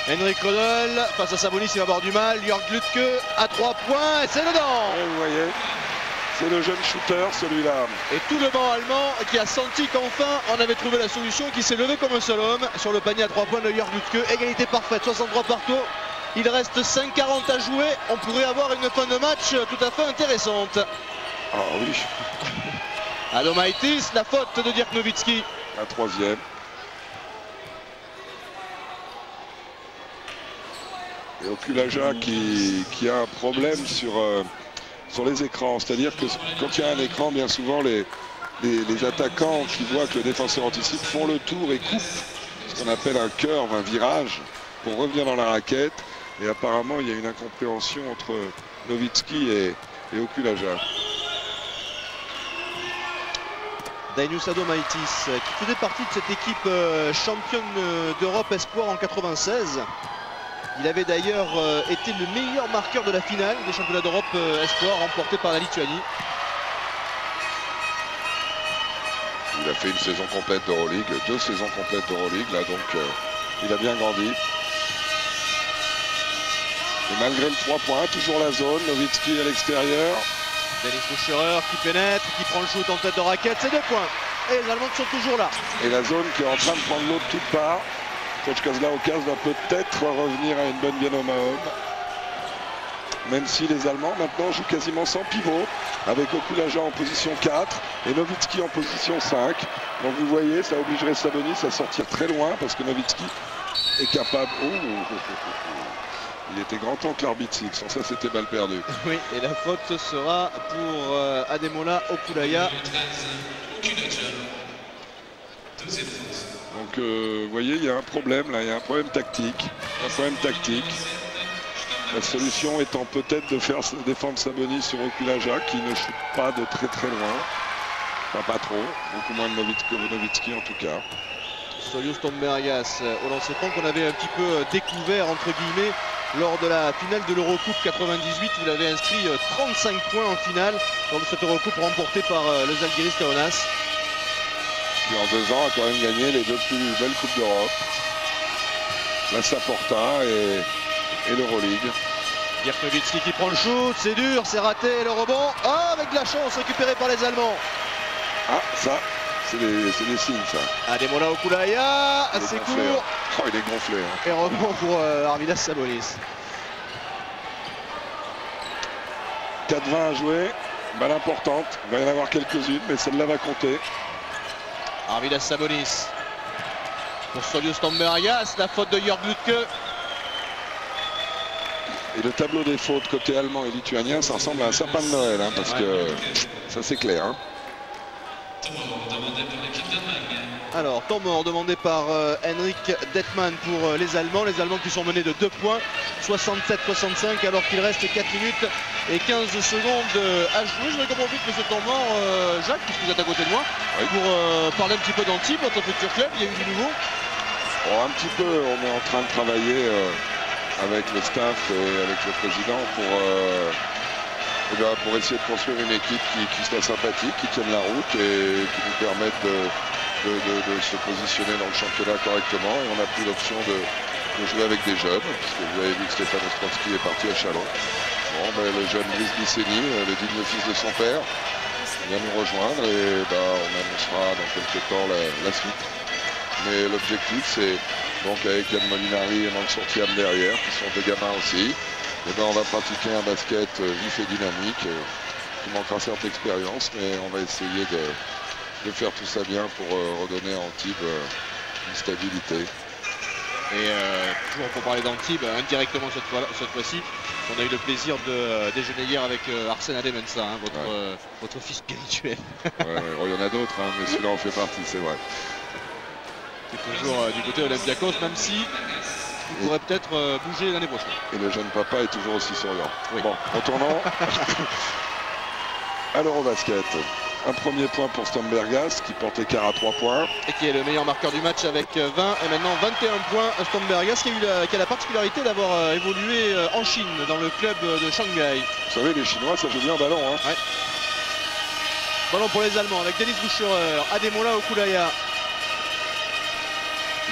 Henrik Rodel face à Sabonis, il va avoir du mal. Jörg Lütke à 3 points et c'est dedans. Et vous voyez, c'est le jeune shooter celui-là. Et tout le banc allemand qui a senti qu'enfin on avait trouvé la solution, qui s'est levé comme un seul homme sur le panier à 3 points de Jörg Lütke. Égalité parfaite, 63 partout. Il reste 5:40 à jouer. On pourrait avoir une fin de match tout à fait intéressante. Ah oui. Adomaitis, la faute de Dirk Nowitzki. La 3e. Et Okulaja qui a un problème sur les écrans. C'est-à-dire que quand il y a un écran, bien souvent les attaquants qui voient que le défenseur anticipe font le tour et coupent ce qu'on appelle un curve, un virage, pour revenir dans la raquette. Et apparemment, il y a une incompréhension entre Nowitzki et Okulaja. Dainius Adomaitis qui faisait partie de cette équipe championne d'Europe Espoir en 96. Il avait d'ailleurs été le meilleur marqueur de la finale des championnats d'Europe Espoir remportés par la Lituanie. Il a fait une saison complète d'Euroleague, 2 saisons complètes d'Euroleague là, donc il a bien grandi. Et malgré le 3 points, toujours la zone, Nowitzki à l'extérieur. Dennis Wucherer qui pénètre, qui prend le shoot en tête de raquette, c'est 2 points. Et les Allemands sont toujours là. Et la zone qui est en train de prendre l'eau de toutes parts. Coach Kazlaokas va peut-être revenir à une bonne bien homme à homme. Même si les Allemands maintenant jouent quasiment sans pivot, avec Okulaja en position 4 et Nowitzki en position 5. Donc vous voyez, ça obligerait Sabonis à sortir très loin parce que Nowitzki est capable. Il était grand temps que l'arbitre siffle, sans ça c'était balle perdue. Oui, et la faute sera pour Ademola Okulaya. Donc vous voyez, il y a un problème là, il y a un problème tactique. La solution étant peut-être de faire défendre Sabonis sur Okulaja qui ne shoot pas de très très loin. Enfin, pas trop, beaucoup moins de Nowitzki en tout cas. Solius Tombergas au lancer franc qu'on avait un petit peu découvert entre guillemets lors de la finale de l'Eurocoupe 98. Il avait inscrit 35 points en finale lors de cette Eurocoupe remportée par le Žalgiris Kaunas. Qui en 2 ans a quand même gagné les 2 plus belles Coupes d'Europe. La Saporta et l'Euroleague. Dirk Nowitzki qui prend le shoot, c'est dur, c'est raté, le rebond. Ah, avec de la chance récupéré par les Allemands. Ah, ça, c'est des signes ça. Ademola Okulaya, assez court. Oh, il est gonflé. Hein. Et rebond pour Arvydas Sabonis. 4-20 à jouer, balle importante. Il va y en avoir quelques-unes, mais celle-là va compter. Arvydas Sabonis. Pour Solius Tombergas, la faute de Jörg Lütke. Et le tableau des fautes côté allemand et lituanien, ça ressemble à un sapin de Noël, hein, parce que ça c'est clair. Hein. Alors, temps mort demandé par Henrik Detman pour les Allemands qui sont menés de 2 points, 67-65, alors qu'il reste 4 minutes et 15 secondes à jouer. Je vais comprendre vite ce temps mort, Jacques, puisque vous êtes à côté de moi, oui. Pour parler un petit peu d'Antibes, votre futur club. Il y a eu du nouveau? Un petit peu, on est en train de travailler avec le staff et avec le président pour essayer de construire une équipe qui soit sympathique, qui tienne la route et qui nous permette de se positionner dans le championnat correctement. Et on n'a plus l'option de jouer avec des jeunes, puisque vous avez vu que Stéphane Ostrowski est parti à Chalon. Bon, le jeune Brice Bisseni, le digne fils de son père, vient nous rejoindre et on annoncera dans quelques temps la suite. Mais l'objectif, c'est donc avec Yann Molinari et Mansour Thiam derrière, qui sont des gamins aussi, on va pratiquer un basket vif et dynamique, qui manquera certes d'expérience, mais on va essayer de faire tout ça bien pour redonner à Antibes une stabilité. Et toujours pour parler d'Antibes, indirectement cette fois-ci, on a eu le plaisir de déjeuner hier avec Arsène Ademensah, hein, votre fils spirituel. Il y en a d'autres, hein, mais celui-là en fait partie, c'est vrai. C'est toujours du côté Olympiakos, même si il pourrait peut-être bouger l'année prochaine. Et le jeune papa est toujours aussi souriant. Oui. Bon, retournons à l'Eurobasket. Un premier point pour Stombergas qui porte écart à 3 points. Et qui est le meilleur marqueur du match avec 20 et maintenant 21 points. Stombergas qui a la particularité d'avoir évolué en Chine dans le club de Shanghai. Vous savez, les Chinois, ça joue bien en ballon. Hein. Ouais. Ballon pour les Allemands avec Dennis Bucherer, Ademola Okulaya,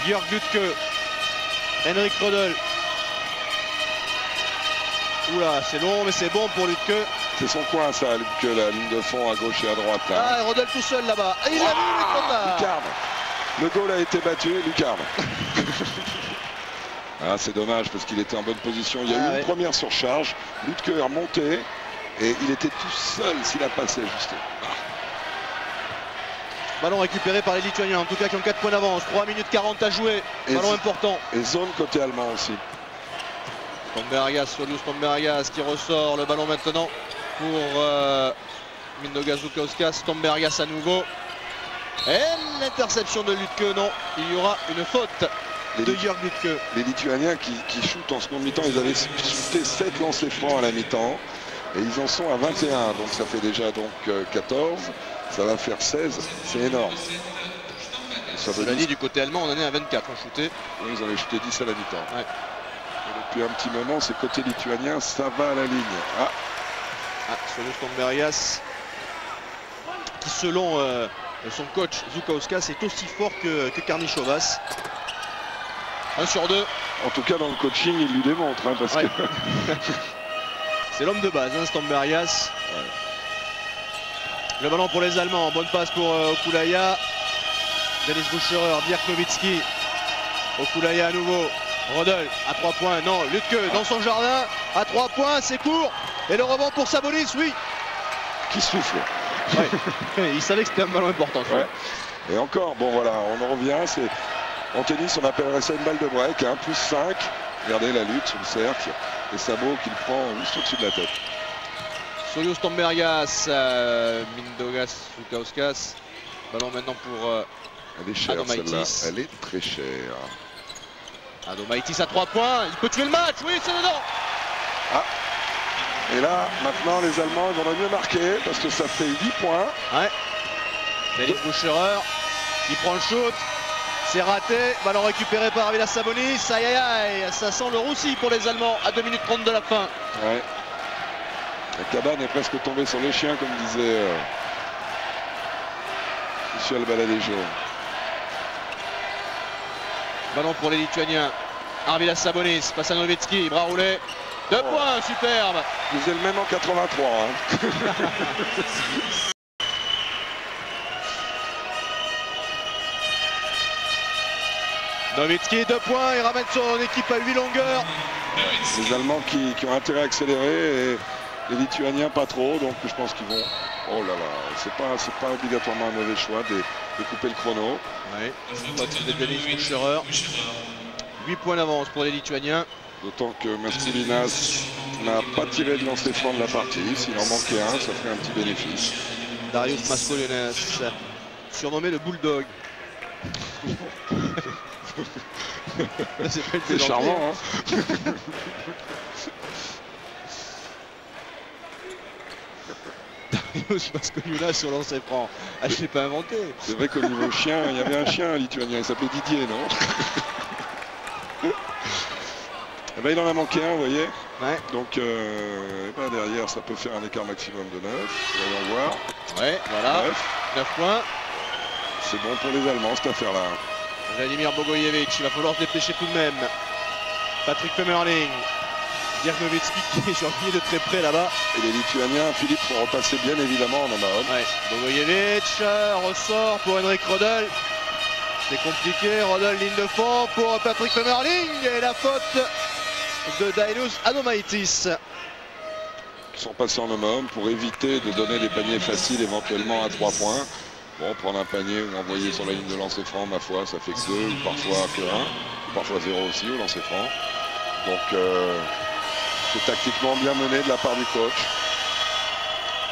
Jörg Lütke, Henrik Rödel. Oula, c'est long, mais c'est bon pour Lütke. C'est son coin, ça, Lütke, la ligne de fond à gauche et à droite. Là. Ah, Rödel tout seul là-bas. Et il a vu le combat. Lucarne. Le goal a été battu, Lucarne. Ah, c'est dommage parce qu'il était en bonne position. Il y a eu une première surcharge. Lütke est remonté et il était tout seul s'il a passé, justement. Ballon récupéré par les Lituaniens, en tout cas qui ont 4 points d'avance. 3 minutes 40 à jouer. Ballon important. Et zone côté allemand aussi. Tombergas, Solius Tombergas qui ressort le ballon maintenant pour Mindoga Zukauskas. Tombergas à nouveau. Et l'interception de Lütke, non. Il y aura une faute de Jörg Lütke. Les Lituaniens qui shootent en seconde mi-temps, ils avaient shooté 7 lancers francs à la mi-temps. Et ils en sont à 21, donc ça fait déjà 14. Ça va faire 16, c'est énorme. Cela dit, du côté allemand, on en est à 24 en shooté. Oui, ils avaient shooté 10 à la mi-temps. Ouais. Depuis un petit moment, c'est côté lituanien, ça va à la ligne. Solius Tombergas, qui selon son coach Zukauskas est aussi fort que Karnišovas. 1 sur 2. En tout cas, dans le coaching, il lui démontre. Hein, parce que c'est l'homme de base, hein, Tombergas. Ouais. Le ballon pour les Allemands, bonne passe pour Okulaya. Dennis Bucherer, Dirk Nowitzki. Okulaya à nouveau. Rödel à 3 points, non, Lütke dans son jardin, à 3 points, c'est court. Et le rebond pour Sabonis, oui. Qui souffle. Ouais. Il savait que c'était un ballon important. Ouais. Et encore, bon voilà, on en revient. En tennis, on appellerait ça une balle de break, hein, plus 5. Regardez la lutte sur le cercle. Et Sabo qui le prend juste au-dessus de la tête. Solius Stombergas, Mindaugas Zukauskas. Ballon maintenant pour elle est chère celle-là, Adomaitis. elle est très chère. Adomaitis à 3 points, il peut tuer le match, oui c'est dedans. Ah. Et là, maintenant les Allemands ils vont mieux marquer parce que ça fait 8 points. Ouais. Felix Bucherer qui prend le shoot. C'est raté, ballon récupéré par Arvidas Sabonis. Aïe aïe aïe, ça sent le roussi pour les Allemands à 2 minutes 30 de la fin. Ouais. La cabane est presque tombée sur les chiens comme disait Michel Baladejo. Ballon pour les Lituaniens. Arvidas Sabonis, passe à Nowitzki, bras roulés. 2 points, superbe. Vous êtes le même en 83. Hein. Nowitzki, 2 points, il ramène son équipe à 8 longueurs. Les Allemands qui ont intérêt à accélérer et les Lituaniens pas trop, donc je pense qu'ils vont... Oh là là, c'est pas obligatoirement un mauvais choix de couper le chrono. Oui, faute de Denis Bucherer. 8 points d'avance pour les Lituaniens. D'autant que Masculinas n'a pas tiré de lancer franc de la partie. S'il en manquait un, ça ferait un petit bénéfice. Darius Masculinas, surnommé le Bulldog. C'est charmant, hein. Darius Masculinas sur lancer franc. Ah, je l'ai pas inventé. C'est vrai qu'au niveau chien, il y avait un chien lituanien, il s'appelait Didier, non? Eh ben, il en a manqué un, vous voyez. Ouais. Donc eh ben, derrière, ça peut faire un écart maximum de 9. Voyons voir. Ouais, voilà. 9 points. C'est bon pour les Allemands, cette affaire-là. Vladimir Bogojevic, il va falloir se dépêcher tout de même. Patrick Femerling. Dirk Nowitzki qui est surveillé de très près là-bas. Et les Lituaniens, Philippe, sont repassés bien évidemment en homme à homme. Ouais. Bogojevic ressort pour Henrik Rodel. C'est compliqué, Rodel ligne de fond pour Patrick Femerling. Et la faute de Darius Adomaitis. Qui sont passés en homme à homme pour éviter de donner des paniers faciles éventuellement à 3 points. Bon, prendre un panier ou envoyer sur la ligne de lancer franc, ma foi, ça fait que 2, ou parfois que 1, ou parfois 0 aussi au lancer franc. Donc c'est tactiquement bien mené de la part du coach.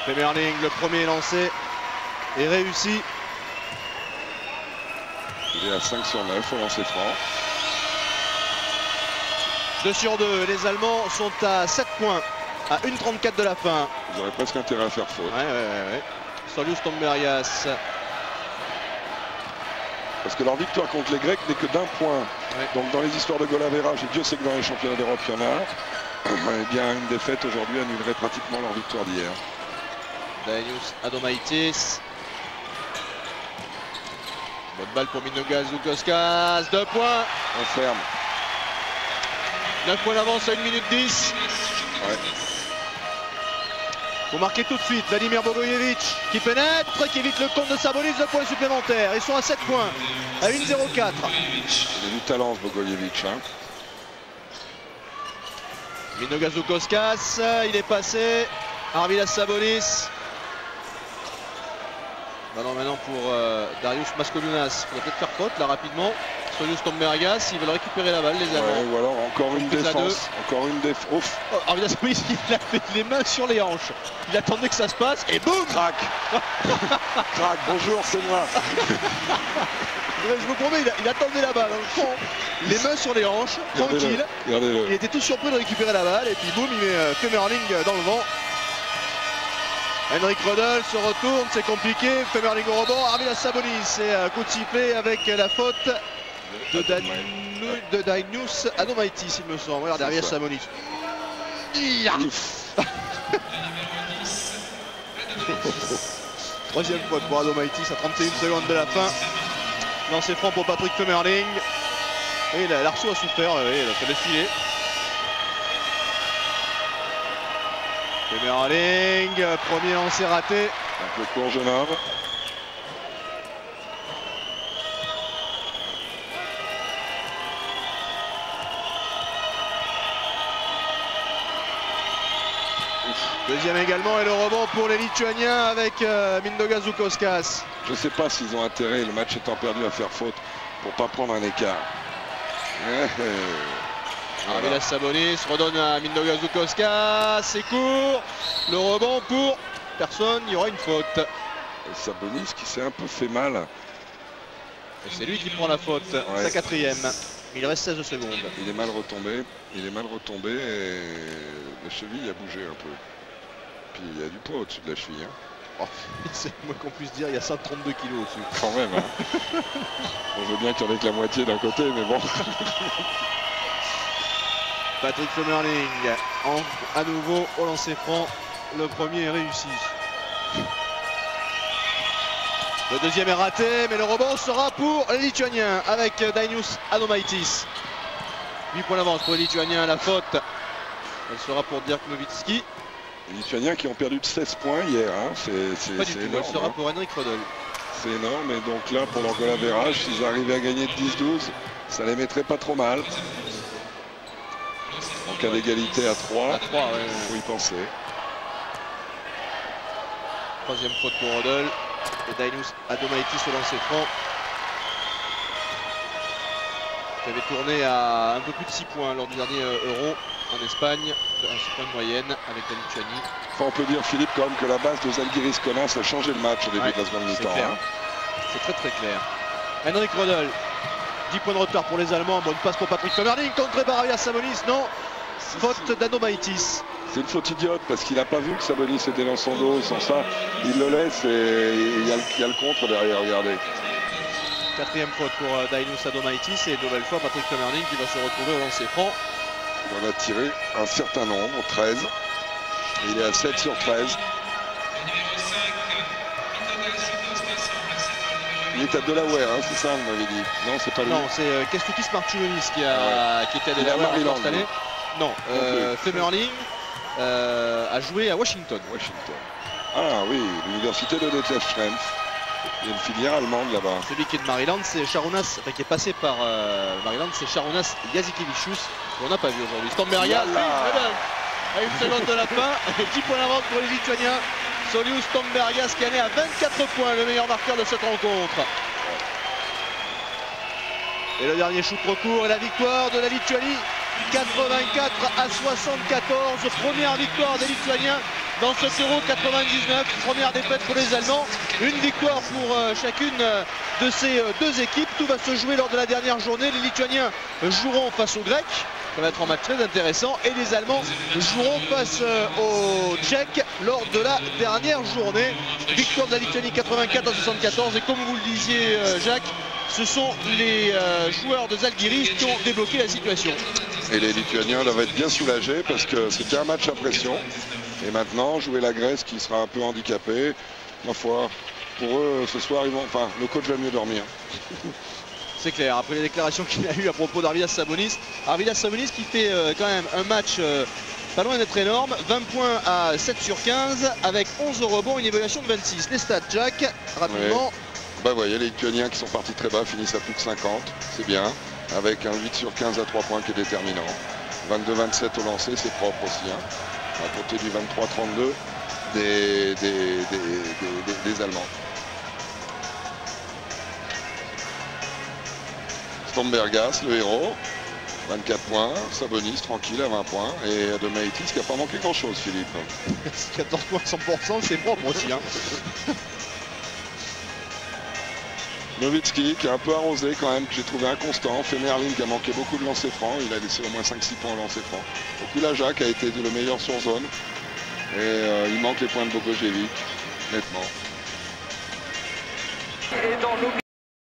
Femerling, le premier lancé est réussi. Il est à 5 sur 9 au lancer franc. 2 sur 2, les Allemands sont à 7 points, à 1,34 de la fin. Ils auraient presque intérêt à faire faute. Ouais. Solius Stombergas. Parce que leur victoire contre les Grecs n'est que d'1 point. Ouais. Donc dans les histoires de goal average, et Dieu sait que dans les championnats d'Europe il y en a, eh bien une défaite aujourd'hui annulerait pratiquement leur victoire d'hier. Darius Adomaitis. Bonne balle pour Mindaugas Zukauskas. 2 points. On ferme. 9 points d'avance à 1 minute 10. Ouais. Faut marquer tout de suite. Vladimir Bogojevic qui pénètre, qui évite le compte de Sabonis, 2 points supplémentaires. Ils sont à 7 points, à 1,04. Il a du talent ce Bogojevic. Hein. Mindaugas Zukauskas, il est passé. Arvidas Sabonis. Ballon maintenant pour Darius Masculinas. Il va peut-être faire faute là rapidement. Solius Stombergas, ils veulent récupérer la balle, les Allemands. Ouais, ou alors encore une défense. Encore une défense. Oh, Arvidas Sabonis, il a fait les mains sur les hanches. Il attendait que ça se passe et boum. Crac. Crac, bonjour, c'est moi. Je vous promets, il attendait la balle dans le fond. Les mains sur les hanches, tranquille. Regardez-le. Il était tout surpris de récupérer la balle et puis boum, il met Femerling dans le vent. Henrik Rodel se retourne, c'est compliqué. Femerling au rebond, Arvidas Sabonis. C'est un coup de sifflet avec la faute de Darius Adomaitis, il me semble. Regardez, Arvidas Sabonis. Troisième faute pour Adomaitis à 31 secondes de la fin. Lancé franc pour Patrick Femerling. Et l'Arceau a souffert, il a fait défiler. Femerling, premier lancé raté. Un peu court, jeune homme. Deuxième également et le rebond pour les Lituaniens avec Mindaugas Zukauskas. Je ne sais pas s'ils ont intérêt, le match étant perdu, à faire faute pour ne pas prendre un écart. Arvidas Sabonis redonne à Mindaugas Zukowska, c'est court, le rebond pour personne, il y aura une faute. Et Sabonis qui s'est un peu fait mal. Et c'est lui qui prend la faute, Ouais. sa quatrième. Il reste 16 secondes. Il est mal retombé, et la cheville a bougé un peu. Puis il y a du poids au-dessus de la cheville. Hein. Oh, c'est le moins qu'on puisse dire, il y a 132 kilos au-dessus. Quand même. Hein. On veut bien qu'il y en ait que la moitié d'un côté, mais bon. Patrick Femerling, à nouveau au lancer franc. Le premier est réussi. Le deuxième est raté, mais le rebond sera pour les Lituaniens avec Dainius Adomaitis. 8 points d'avance pour les Lituaniens, la faute. Elle sera pour Dirk Nowitzki. Les Lituaniens qui ont perdu de 16 points hier. Hein. Pas du tout, énorme. elle sera Hein. pour Henrik Rodol. C'est énorme, et donc là pour leur goal average, s'ils arrivaient à gagner de 10-12, ça les mettrait pas trop mal. En cas d'égalité à 3, À 3, ouais. faut y penser. Troisième faute pour Rodol. Et Dainius Adomaitis au lancer franc. Qui avait tourné à un peu plus de 6 points lors du dernier Euro en Espagne. 6 points de moyenne avec la Lituanie. Enfin, on peut dire, Philippe, quand même que la base de Zalgiris Kaunas a changé le match au début de la seconde mi-temps. clair. Hein. C'est très très clair. Henrik Rodol, 10 points de retard pour les Allemands. Bonne passe pour Patrick Femerling, contré par Arvidas Sabonis. Non, faute d'Adomaitis. C'est une faute idiote parce qu'il n'a pas vu que Sabonis était dans son dos. Sans ça, il le laisse et il y a le contre derrière. Regardez. Quatrième faute pour Dainius Adomaitis et une nouvelle fois Patrick Femerling qui va se retrouver au lancer franc. Il en a tiré un certain nombre, 13. Et il est à 7 sur 13. Il est à Delaware, hein, c'est ça, vous m'avez dit. Non, c'est pas lui. Non, c'est Kęstutis Marčiulionis qui était à Il est à Delaware Maryland, cette année. Non, Femerling a joué à Washington. Washington. Ah oui, l'université de Detlef Schrempf. Il y a une filière allemande là-bas. Celui qui est de Maryland, c'est Sharunas, enfin, qui est passé par Maryland, c'est Sharunas Jasikevičius, qu'on n'a pas vu aujourd'hui. Stombergas, à une seconde de la fin, 10 points d'avance pour les Lituaniens. Saulius Stombergas qui en est à 24 points, le meilleur marqueur de cette rencontre. Et le dernier shoot trop court et la victoire de la Lituanie, 84 à 74. Première victoire des Lituaniens dans ce Euro 99. Première défaite pour les Allemands. Une victoire pour chacune de ces deux équipes. Tout va se jouer lors de la dernière journée. Les Lituaniens joueront face aux Grecs. Ça va être un match très intéressant. Et les Allemands joueront face aux Tchèques lors de la dernière journée. Victoire de la Lituanie 84 à 74. Et comme vous le disiez, Jacques, ce sont les joueurs de Zalgiris qui ont débloqué la situation. Et les Lituaniens doivent être bien soulagés parce que c'était un match à pression. Et maintenant, jouer la Grèce qui sera un peu handicapée, ma foi, pour eux, ce soir, le coach va mieux dormir. C'est clair, après les déclarations qu'il a eues à propos d'Arvidas Sabonis. Arvidas Sabonis qui fait quand même un match pas loin d'être énorme. 20 points à 7 sur 15 avec 11 rebonds, une évaluation de 26. Les stats, Jack, rapidement. Ouais. Bah, vous voyez, les Lituaniens qui sont partis très bas finissent à plus de 50, c'est bien. Avec un 8 sur 15 à 3 points qui est déterminant. 22-27 au lancer, c'est propre aussi. Hein. À côté du 23-32 des Allemands. Stombergas, le héros, 24 points. Sabonis, tranquille, à 20 points. Et Adomaitis qui n'a pas manqué grand-chose, Philippe. 14 points 100%, c'est propre aussi. Hein. Nowitzki qui est un peu arrosé quand même, que j'ai trouvé inconstant. Femerling qui a manqué beaucoup de lancers francs. Il a laissé au moins 5-6 points au lancer franc. Kulajak a été le meilleur sur zone. Et il manque les points de Bogojevic, nettement.